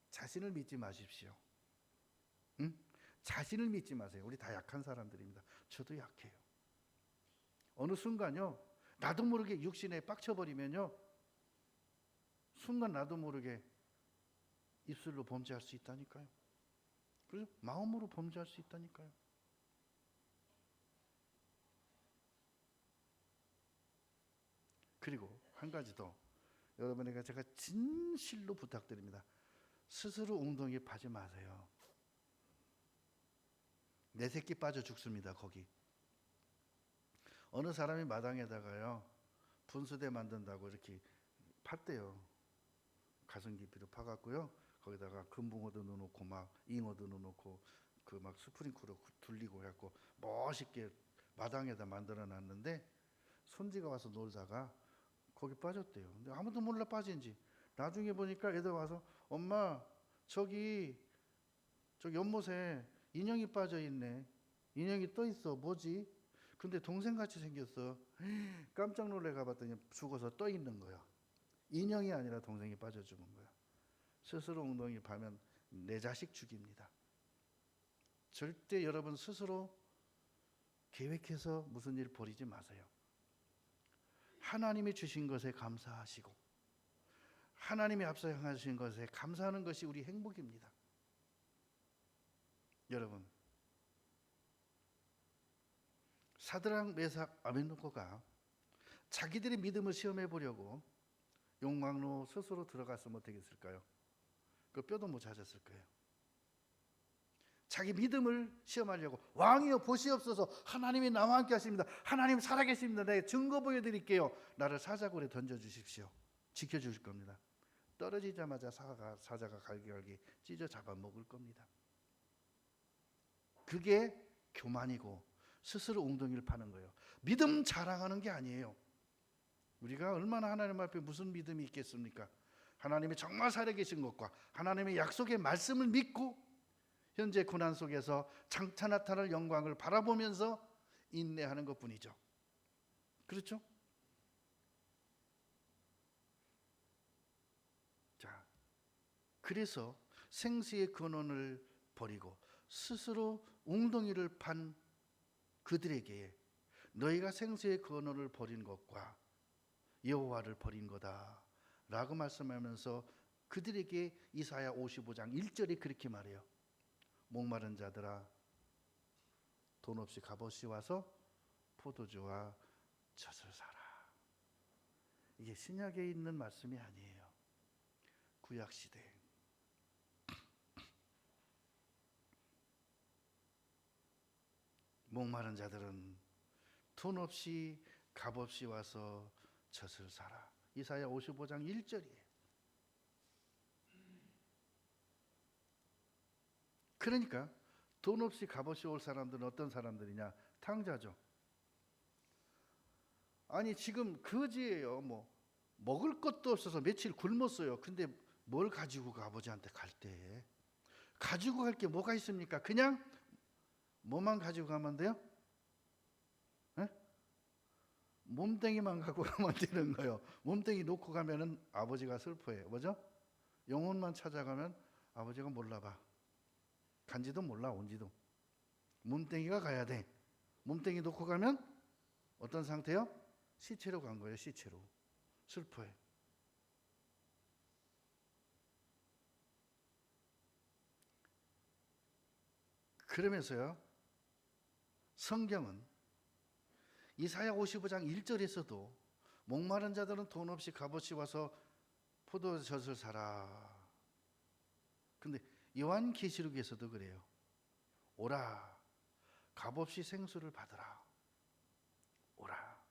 자신을 믿지 마십시오. 응? 자신을 믿지 마세요. 우리 다 약한 사람들입니다. 저도 약해요. 어느 순간요, 나도 모르게 육신에 빡쳐버리면요, 순간 나도 모르게 입술로 범죄할 수 있다니까요. 그죠? 마음으로 범죄할 수 있다니까요. 그리고 한 가지 더, 여러분에게 제가 진실로 부탁드립니다. 스스로 웅덩이에 파지 마세요. 내 새끼 빠져 죽습니다. 거기 어느 사람이 마당에다가요 분수대 만든다고 이렇게 팠대요. 가슴 깊이로 파갖고요, 거기다가 금붕어도 넣어놓고 막 잉어도 넣어놓고 그 막 스프링크로 둘리고 해갖고 멋있게 마당에다 만들어놨는데 손지가 와서 놀다가 거기 빠졌대요. 근데 아무도 몰라 빠진지. 나중에 보니까 애들 와서 엄마 저기 연못에 인형이 빠져 있네. 인형이 떠 있어. 뭐지? 근데 동생같이 생겼어. 깜짝 놀래 가봤더니 죽어서 떠 있는 거야. 인형이 아니라 동생이 빠져 죽은 거야. 스스로 웅덩이 파면 내 자식 죽입니다. 절대 여러분 스스로 계획해서 무슨 일 벌이지 마세요. 하나님이 주신 것에 감사하시고 하나님이 앞서 향하신 것에 감사하는 것이 우리 행복입니다. 여러분, 사드락, 메삭, 아벳노고가 자기들의 믿음을 시험해 보려고 용광로 스스로 들어갔으면 어떻게 했을까요? 그 뼈도 못 찾았을 거예요. 자기 믿음을 시험하려고 왕이여 보시옵소서, 하나님이 나와 함께 하십니다. 하나님 살아계십니다. 내가 증거 보여드릴게요. 나를 사자굴에 던져주십시오. 지켜주실 겁니다. 떨어지자마자 사자가 갈기갈기 찢어 잡아먹을 겁니다. 그게 교만이고 스스로 웅덩이를 파는 거예요. 믿음 자랑하는 게 아니에요. 우리가 얼마나 하나님 앞에 무슨 믿음이 있겠습니까? 하나님이 정말 살아계신 것과 하나님의 약속의 말씀을 믿고 현재 고난 속에서 장차 나타날 영광을 바라보면서 인내하는 것뿐이죠. 그렇죠? 자, 그래서 생수의 근원을 버리고 스스로 웅덩이를 판 그들에게 너희가 생수의 근원을 버린 것과 여호와를 버린 거다 라고 말씀하면서 그들에게 이사야 55장 1절에 그렇게 말해요. 목마른 자들아 돈 없이 값없이 와서 포도주와 젖을 사라. 이게 신약에 있는 말씀이 아니에요. 구약시대. 목마른 자들은 돈 없이 값없이 와서 젖을 사라. 이사야 55장 1절이에요. 그러니까 돈 없이 값없이 올 사람들은 어떤 사람들이냐? 탕자죠. 아니 지금 거지예요. 뭐 먹을 것도 없어서 며칠 굶었어요. 근데 뭘 가지고 가 아버지한테 갈 때? 가지고 갈 게 뭐가 있습니까? 그냥 뭐만 가지고 가면 돼요? 에? 몸뚱이만 갖고 가면 되는 거예요. 몸뚱이 놓고 가면은 아버지가 슬퍼해요. 뭐죠? 영혼만 찾아가면 아버지가 몰라봐. 간지도 몰라 온지도. 몸뚱이가 가야 돼. 몸뚱이 놓고 가면 어떤 상태요? 시체로 간 거예요. 시체로. 슬퍼해. 그러면서요, 성경은 이사야 55장 1절에서도 목마른 자들은 돈 없이 값없이 와서 포도젖을 사라. 근데 요한계시록에서도 그래요. 오라 값없이 생수를 받으라. 오라.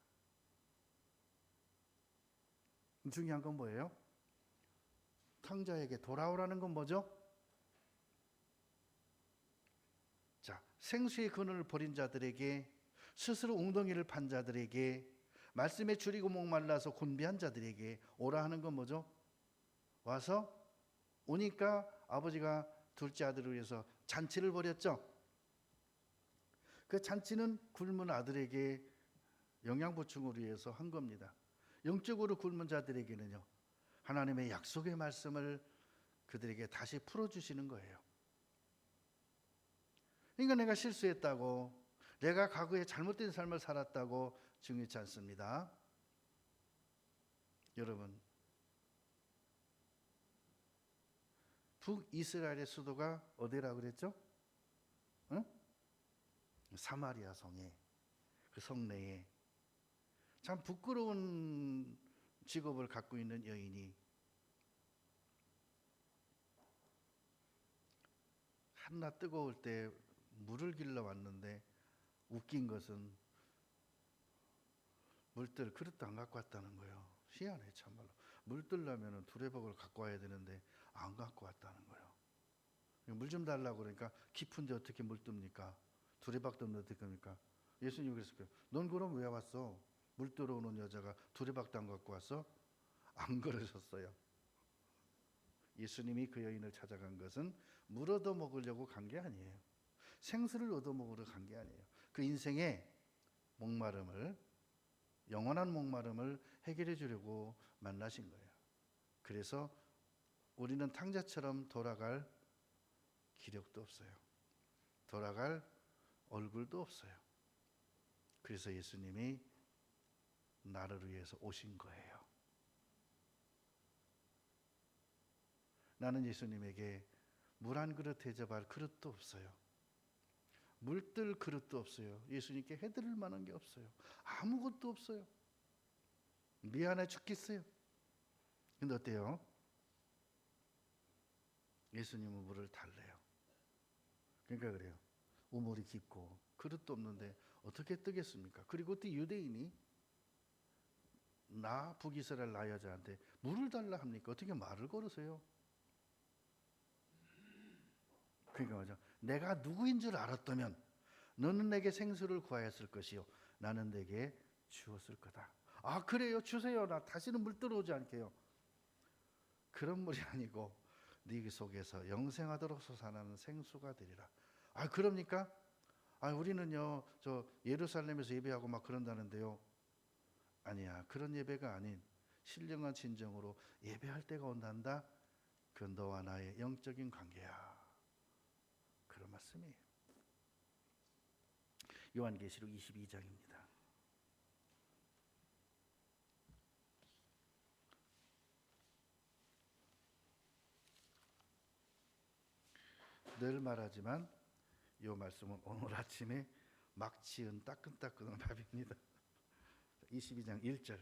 중요한 건 뭐예요? 탕자에게 돌아오라는 건 뭐죠? 자, 생수의 근원을 버린 자들에게, 스스로 웅덩이를 판 자들에게, 말씀에 줄이고 목말라서 곤비한 자들에게 오라 하는 건 뭐죠? 와서 오니까 아버지가 둘째 아들을 위해서 잔치를 벌였죠. 그 잔치는 굶은 아들에게 영양 보충을 위해서 한 겁니다. 영적으로 굶은 자들에게는요, 하나님의 약속의 말씀을 그들에게 다시 풀어주시는 거예요. 그러니까 내가 실수했다고, 내가 과거에 잘못된 삶을 살았다고 중요치 않습니다. 여러분, 북이스라엘의 수도가 어디라 그랬죠? 응? 사마리아 성에, 그 성내에 참 부끄러운 직업을 갖고 있는 여인이 한낮 뜨거울 때 물을 길러 왔는데 웃긴 것은 물들 그릇도 안 갖고 왔다는 거예요. 희한해 참말로. 물 뜨려면 두레박을 갖고 와야 되는데 안 갖고 왔다는 거예요. 물 좀 달라고 그러니까 깊은데 어떻게 물 뜹니까? 두레박 떴는데 어떻게 합니까? 예수님이 그랬을 거예요. 넌 그럼 왜 왔어? 물 들어오는 여자가 두레박도 안 갖고 왔어? 안 그러셨어요. 예수님이 그 여인을 찾아간 것은 물 얻어 먹으려고 간 게 아니에요. 생수를 얻어 먹으러 간 게 아니에요. 그 인생의 목마름을, 영원한 목마름을 해결해 주려고 만나신 거예요. 그래서 우리는 탕자처럼 돌아갈 기력도 없어요. 돌아갈 얼굴도 없어요. 그래서 예수님이 나를 위해서 오신 거예요. 나는 예수님에게 물 한 그릇 대접할 그릇도 없어요. 물뜰 그릇도 없어요. 예수님께 해드릴 만한 게 없어요. 아무것도 없어요. 미안해 죽겠어요. 근데 어때요? 예수님은 물을 달래요. 그러니까 그래요. 우물이 깊고 그릇도 없는데 어떻게 뜨겠습니까? 그리고 또 유대인이 나 북이스라엘 나 여자한테 물을 달라 합니까? 어떻게 말을 걸으세요? 그러니까 맞아. 내가 누구인 줄 알았다면 너는 내게 생수를 구하였을 것이요 나는 내게 주었을 거다. 아 그래요? 주세요. 나 다시는 물 들어오지 않게요. 그런 물이 아니고 네 속에서 영생하도록 솟아나는 생수가 되리라. 아 그럽니까? 아 우리는요 저 예루살렘에서 예배하고 막 그런다는데요. 아니야. 그런 예배가 아닌 신령한 진정으로 예배할 때가 온단다. 그 너와 나의 영적인 관계야. 그런 말씀이에요. 요한계시록 22장입니다. 늘 말하지만 이 말씀은 오늘 아침에 막 지은 따끈따끈한 밥입니다. 22장 1절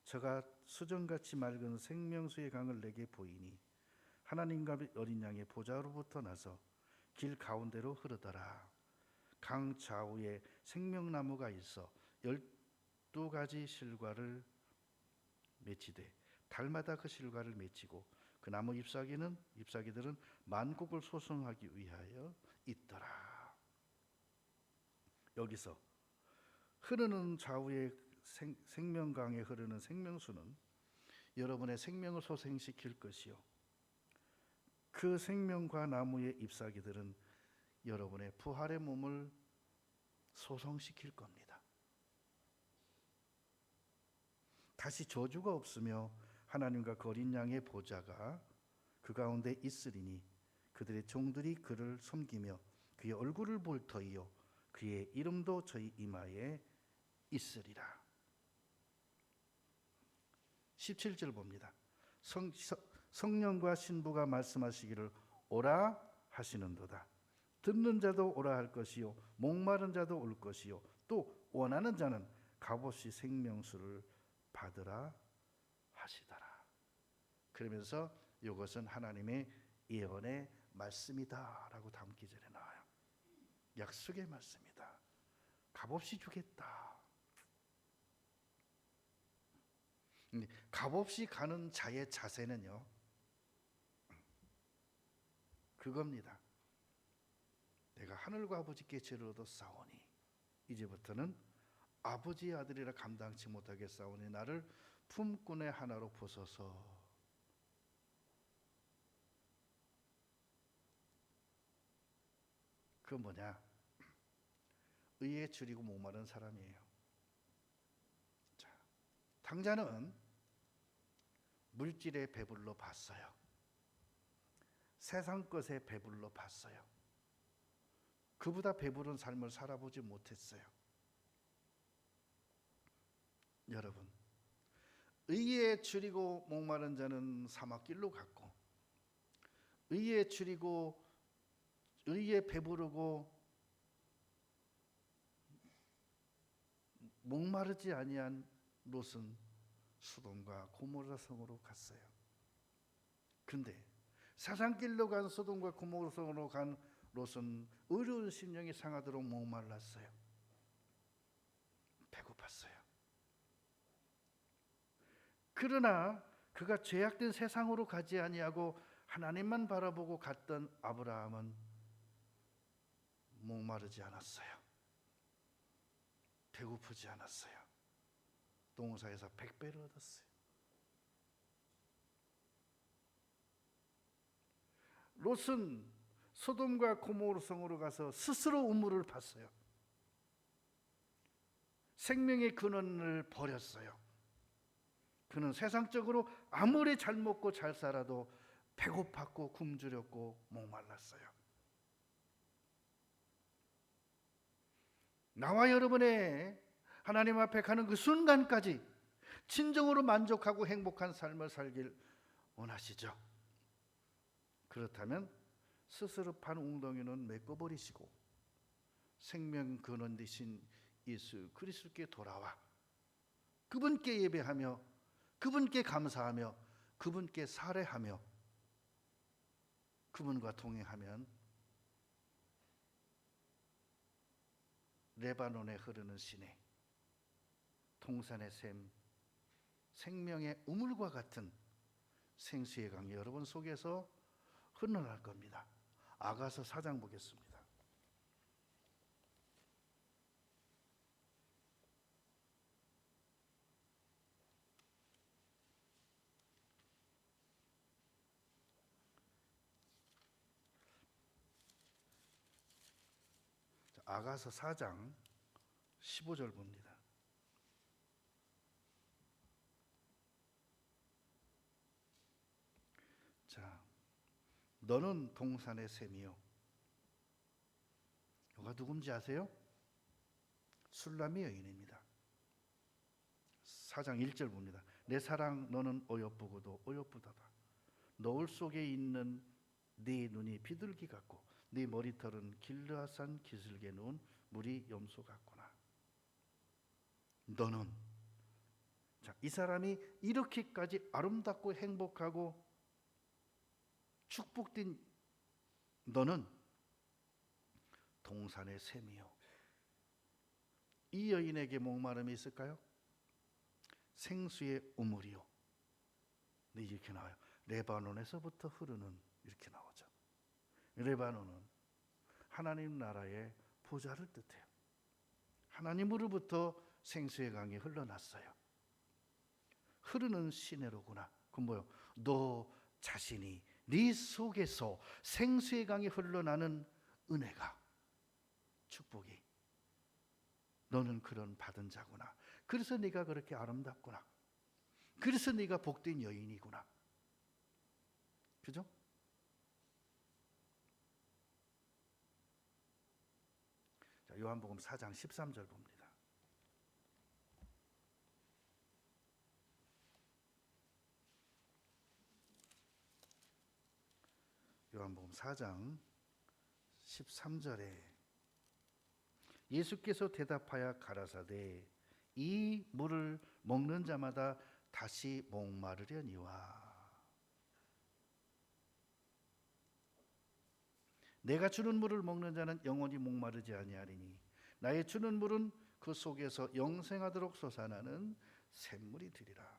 저가 수정같이 맑은 생명수의 강을 내게 보이니 하나님과 어린 양의 보좌로부터 나서 길 가운데로 흐르더라. 강 좌우에 생명나무가 있어 12가지 실과를 맺히되 달마다 그 실과를 맺히고 그 나무 잎사귀들은 만국을 소성하기 위하여 있더라. 여기서 흐르는 좌우의 생명강에 흐르는 생명수는 여러분의 생명을 소생시킬 것이요 그 생명과 나무의 잎사귀들은 여러분의 부활의 몸을 소성시킬 겁니다. 다시 저주가 없으며 하나님과 그 어린 양의 보좌가 그 가운데 있으리니 그들의 종들이 그를 섬기며 그의 얼굴을 볼 터이요 그의 이름도 저희 이마에 있으리라. 17절 봅니다. 성령과 신부가 말씀하시기를 오라 하시는도다. 듣는 자도 오라 할 것이요 목마른 자도 올 것이요 또 원하는 자는 값없이 생명수를 받으라 하시더라. 그러면서 이것은 하나님의 예언의 말씀이다라고 다음 기절에 나와요. 약속의 말씀이다. 값없이 주겠다. 값없이 가는 자의 자세는요 그겁니다. 내가 하늘과 아버지께 죄를 얻어 싸우니 이제부터는 아버지의 아들이라 감당치 못하게 싸우니 나를 품꾼의 하나로 보소서. 그 뭐냐? 의에 줄이고 목마른 사람이에요. 자, 탕자는 물질에 배불러 봤어요. 세상 것에 배불러 봤어요. 그보다 배부른 삶을 살아보지 못했어요. 여러분, 의에 줄이고 목마른 자는 사막길로 갔고 의에 줄이고 의에 배부르고 목마르지 아니한 롯은 소돔과 고모라 성으로 갔어요. 그런데 사상길로 간 소돔과 고모라 성으로 간 롯은 어려운 심령이 상하도록 목말랐어요. 배고팠어요. 그러나 그가 죄악된 세상으로 가지 아니하고 하나님만 바라보고 갔던 아브라함은 목마르지 않았어요. 배고프지 않았어요. 동사에서 100배를 얻었어요. 롯은 소돔과 고모라 성으로 가서 스스로 우물을 팠어요. 생명의 근원을 버렸어요. 그는 세상적으로 아무리 잘 먹고 잘 살아도 배고팠고 굶주렸고 목말랐어요. 나와 여러분의 하나님 앞에 가는 그 순간까지 진정으로 만족하고 행복한 삶을 살길 원하시죠? 그렇다면 스스로 판 웅덩이는 메꿔버리시고 생명 근원 되신 예수 그리스도께 돌아와 그분께 예배하며 그분께 감사하며 그분께 살해하며 그분과 동행하면 레바논에 흐르는 시내, 동산의 샘, 생명의 우물과 같은 생수의 강이 여러분 속에서 흘러날 겁니다. 아가서 4장 보겠습니다. 아가서 4장 15절 봅니다. 자, 너는 동산의 샘이요. 누가 누군지 아세요? 술람이 여인입니다. 4장 1절 봅니다. 내 사랑 너는 어여쁘고도 어여쁘다다. 노을 속에 있는 네 눈이 비둘기 같고 네 머리털은 길르앗산 기슭에 누운 물이 염소 같구나. 너는 자, 이 사람이 이렇게까지 아름답고 행복하고 축복된 너는 동산의 샘이요. 이 여인에게 목마름이 있을까요? 생수의 우물이요. 네, 이렇게 나와요. 레바논에서부터 흐르는 이렇게 나오죠. 레바논은 하나님 나라의 보좌를 뜻해요. 하나님으로부터 생수의 강이 흘러났어요. 흐르는 시내로구나. 그건 뭐요? 너 자신이 네 속에서 생수의 강이 흘러나는 은혜가 축복이 너는 그런 받은 자구나. 그래서 네가 그렇게 아름답구나. 그래서 네가 복된 여인이구나. 그죠? 자, 요한복음 4장 13절 봅니다. 요한복음 4장 13절에 예수께서 대답하여 가라사대 이 물을 먹는 자마다 다시 목마르려니와 내가 주는 물을 먹는 자는 영원히 목마르지 아니하리니 나의 주는 물은 그 속에서 영생하도록 솟아나는 샘물이 되리라.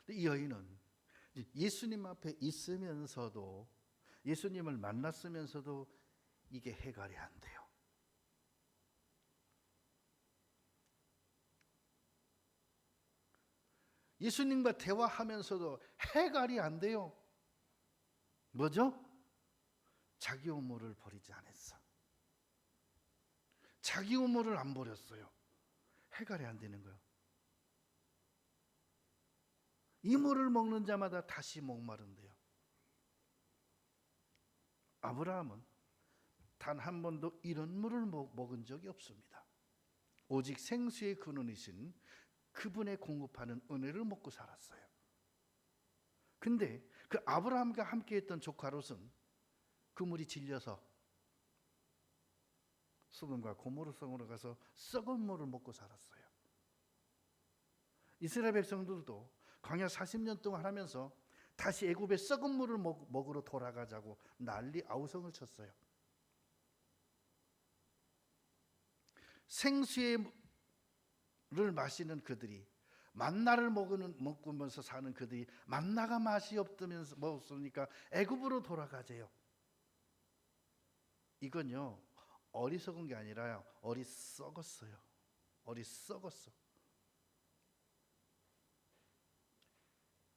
이 여인은 예수님 앞에 있으면서도 예수님을 만났으면서도 이게 해결이 안 돼요. 예수님과 대화하면서도 해결이 안 돼요. 뭐죠? 자기 우물을 버리지 않았어. 자기 우물을 안 버렸어요. 해결이 안 되는 거예요. 이 물을 먹는 자마다 다시 목마른데요. 아브라함은 단 한 번도 이런 물을 먹은 적이 없습니다. 오직 생수의 근원이신 그분의 공급하는 은혜를 먹고 살았어요. 근데 그 아브라함과 함께했던 조카 롯은 그 물이 질려서 소돔과 고모라 성으로 가서 썩은 물을 먹고 살았어요. 이스라엘 백성들도 광야 40년 동안 하면서 다시 애굽의 썩은 물을 먹으러 돌아가자고 난리 아우성을 쳤어요. 생수의 를 마시는 그들이, 만나를 먹으면서 사는 그들이 만나가 맛이 없으면서 먹었으니까 애굽으로 돌아가재요. 이건요 어리석은 게 아니라요 어리석었어요. 어리석었어.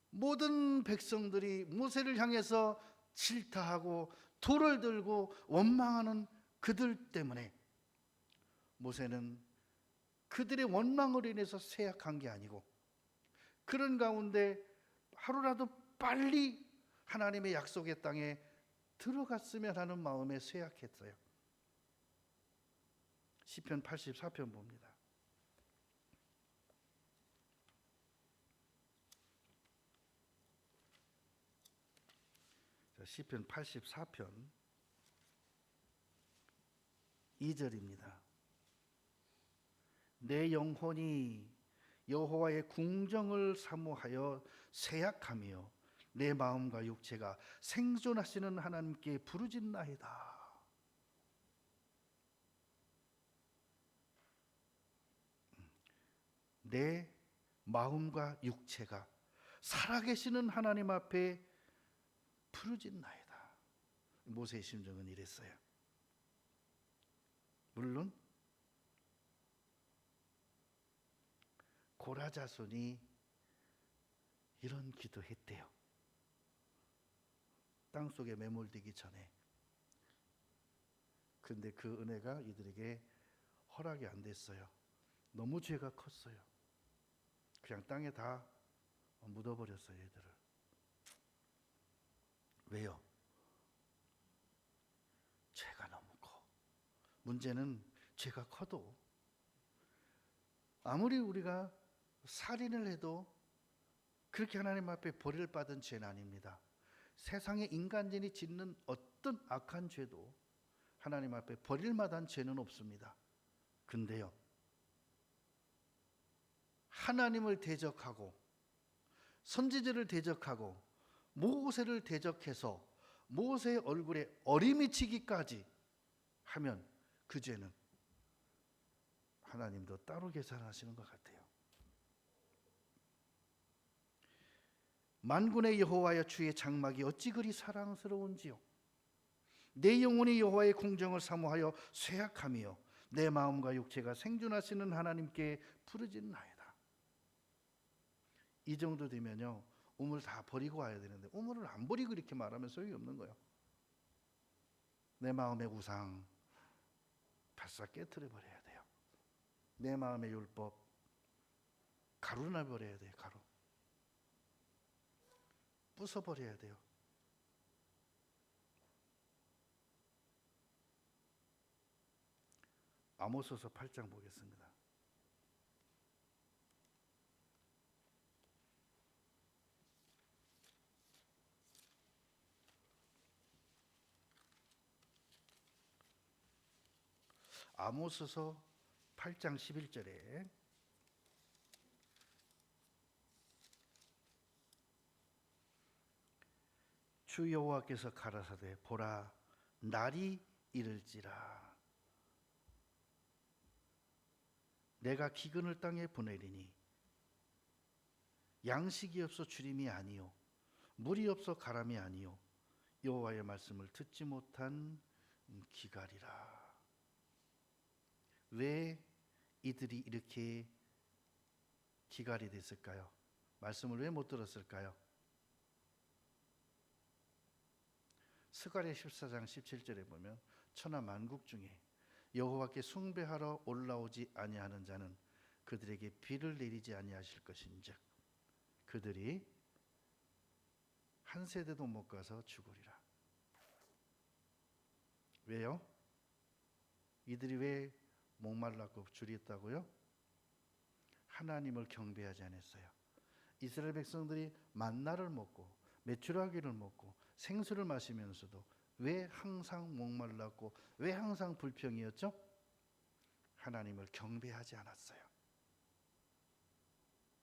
모든 백성들이 모세를 향해서 질타하고 돌을 들고 원망하는 그들 때문에 모세는 그들의 원망으로 인해서 쇠약한 게 아니고 그런 가운데 하루라도 빨리 하나님의 약속의 땅에 들어갔으면 하는 마음에 쇠약했어요. 시편 84편 봅니다. 시편 84편 2절입니다. 내 영혼이 여호와의 궁정을 사모하여 쇠약하며 내 마음과 육체가 생존하시는 하나님께 부르짖나이다. 내 마음과 육체가 살아계시는 하나님 앞에 부르짖나이다. 모세의 심정은 이랬어요. 물론 고라 자손이 이런 기도했대요. 땅속에 매몰되기 전에. 근데 그 은혜가 이들에게 허락이 안 됐어요. 너무 죄가 컸어요. 그냥 땅에 다 묻어버렸어요, 얘들을. 왜요? 죄가 너무 커. 문제는 죄가 커도 아무리 우리가 살인을 해도 그렇게 하나님 앞에 벌을 받은 죄는 아닙니다. 세상의 인간들이 짓는 어떤 악한 죄도 하나님 앞에 벌일 만한 죄는 없습니다. 근데요, 하나님을 대적하고 선지자를 대적하고 모세를 대적해서 모세의 얼굴에 어리미치기까지 하면 그 죄는 하나님도 따로 계산하시는 것 같아요. 만군의 여호와여 주의 장막이 어찌 그리 사랑스러운지요. 내 영혼이 여호와의 궁정을 사모하여 쇠약하며 내 마음과 육체가 생존하시는 하나님께 부르짖나이다. 이 정도 되면요 우물 다 버리고 와야 되는데 우물을 안 버리고 이렇게 말하면 소용이 없는 거예요. 내 마음의 우상 바싹 깨트려 버려야 돼요. 내 마음의 율법 가루나 버려야 돼요. 가루 부숴버려야 돼요. 아모스서 8장 보겠습니다. 아모스서 8장 11절에 주 여호와께서 가라사대 보라 날이 이를지라 내가 기근을 땅에 보내리니 양식이 없어 주림이 아니요 물이 없어 가람이 아니요 여호와의 말씀을 듣지 못한 기갈이라. 왜 이들이 이렇게 기갈이 됐을까요? 말씀을 왜 못 들었을까요? 스가랴 14장 17절에 보면 천하 만국 중에 여호와께 숭배하러 올라오지 아니하는 자는 그들에게 비를 내리지 아니하실 것인즉 그들이 한 세대도 못 가서 죽으리라. 왜요? 이들이 왜 목말랐고 줄였다고요? 하나님을 경배하지 않았어요. 이스라엘 백성들이 만나를 먹고 메추라기를 먹고 생수를 마시면서도 왜 항상 목말랐고 왜 항상 불평이었죠? 하나님을 경배하지 않았어요.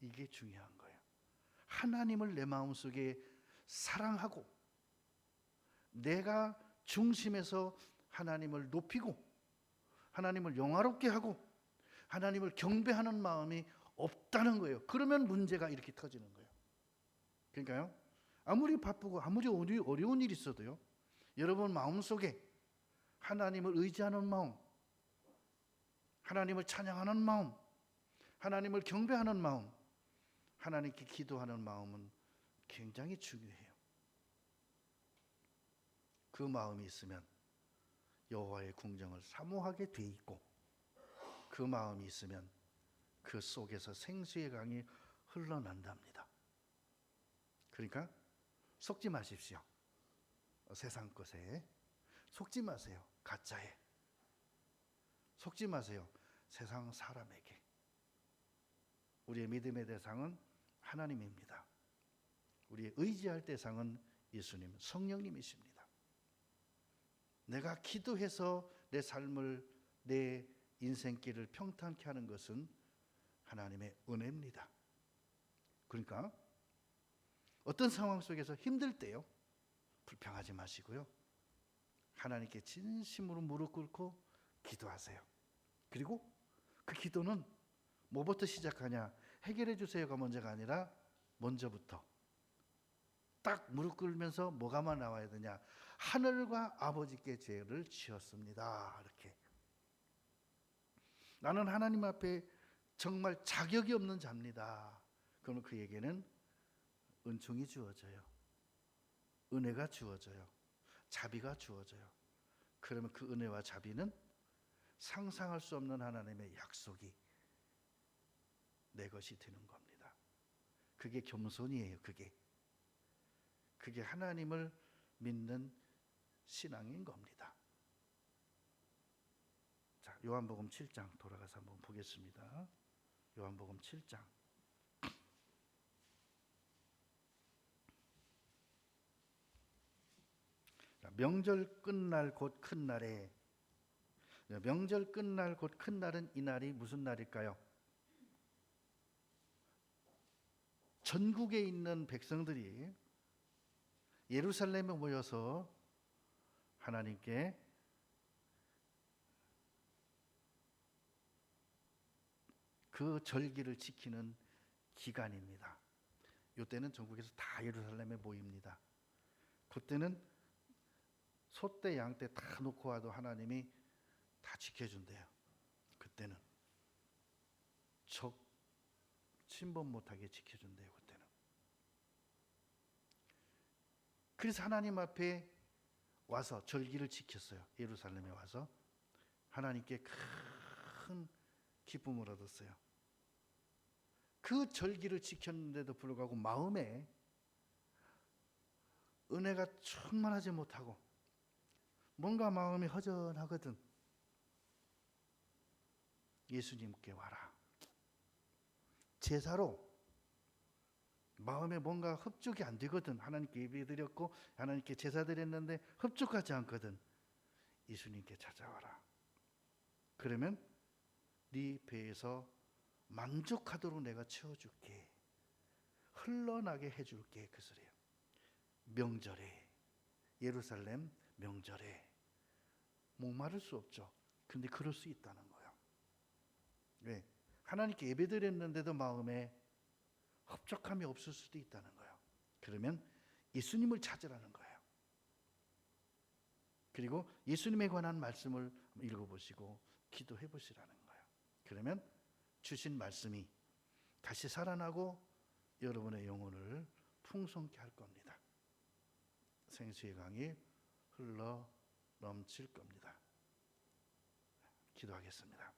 이게 중요한 거예요. 하나님을 내 마음속에 사랑하고 내가 중심에서 하나님을 높이고 하나님을 영화롭게 하고 하나님을 경배하는 마음이 없다는 거예요. 그러면 문제가 이렇게 터지는 거예요. 그러니까요, 아무리 바쁘고 아무리 어려운 일이 있어도요, 여러분 마음속에 하나님을 의지하는 마음, 하나님을 찬양하는 마음, 하나님을 경배하는 마음, 하나님께 기도하는 마음은 굉장히 중요해요. 그 마음이 있으면 여호와의 궁정을 사모하게 돼 있고, 그 마음이 있으면 그 속에서 생수의 강이 흘러난답니다. 그러니까 속지 마십시오. 세상 것에 속지 마세요. 가짜에 속지 마세요. 세상 사람에게. 우리의 믿음의 대상은 하나님입니다. 우리의 의지할 대상은 예수님, 성령님이십니다. 내가 기도해서 내 삶을, 내 인생길을 평탄케 하는 것은 하나님의 은혜입니다. 그러니까 어떤 상황 속에서 힘들 때요, 불평하지 마시고요, 하나님께 진심으로 무릎 꿇고 기도하세요. 그리고 그 기도는 뭐부터 시작하냐, 해결해 주세요가 먼저가 아니라 먼저부터 딱 무릎 꿇으면서 뭐가 나와야 되냐, 하늘과 아버지께 죄를 지었습니다. 이렇게. 나는 하나님 앞에 정말 자격이 없는 자입니다. 그러면 그에게는 은총이 주어져요. 은혜가 주어져요. 자비가 주어져요. 그러면 그 은혜와 자비는 상상할 수 없는 하나님의 약속이 내 것이 되는 겁니다. 그게 겸손이에요. 그게 하나님을 믿는 신앙인 겁니다. 자, 요한복음 7장 돌아가서 한번 보겠습니다. 요한복음 7장. 명절 끝날 곧 큰 날에, 명절 끝날 곧 큰 날은 이 날이 무슨 날일까요? 전국에 있는 백성들이 예루살렘에 모여서 하나님께 그 절기를 지키는 기간입니다. 이때는 전국에서 다 예루살렘에 모입니다. 그때는 소떼 양떼 다 놓고 와도 하나님이 다 지켜준대요. 그때는 적 침범 못하게 지켜준대요. 그때는. 그래서 하나님 앞에 와서 절기를 지켰어요. 예루살렘에 와서 하나님께 큰 기쁨을 얻었어요. 그 절기를 지켰는데도 불구하고 마음에 은혜가 충만하지 못하고 뭔가 마음이 허전하거든. 예수님께 와라. 제사로 마음에 뭔가 흡족이 안 되거든. 하나님께 예배드렸고 하나님께 제사 드렸는데 흡족하지 않거든. 예수님께 찾아와라. 그러면 네 배에서 만족하도록 내가 채워줄게. 흘러나게 해줄게. 그 소리예요. 명절에, 예루살렘 명절에 목마를 수 없죠. 근데 그럴 수 있다는 거예요. 왜? 하나님께 예배드렸는데도 마음에 흡족함이 없을 수도 있다는 거예요. 그러면 예수님을 찾으라는 거예요. 그리고 예수님에 관한 말씀을 읽어보시고 기도해 보시라는 거예요. 그러면 주신 말씀이 다시 살아나고 여러분의 영혼을 풍성케 할 겁니다. 생수의 강이 흘러 넘칠 겁니다. 기도하겠습니다.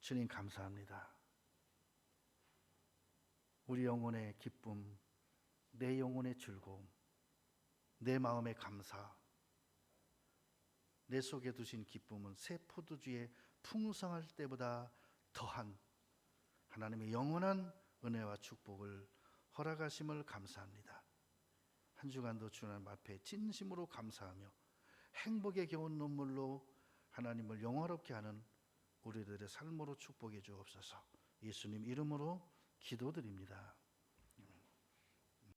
주님 감사합니다. 우리 영혼의 기쁨, 내 영혼의 즐거움, 내 마음의 감사, 내 속에 두신 기쁨은 새 포도주의 풍성할 때보다 더한 하나님의 영원한 은혜와 축복을 허락하심을 감사합니다. 한 주간도 주님 앞에 진심으로 감사하며 행복에 겨운 눈물로 하나님을 영화롭게 하는 우리들의 삶으로 축복해 주옵소서. 예수님 이름으로 기도드립니다.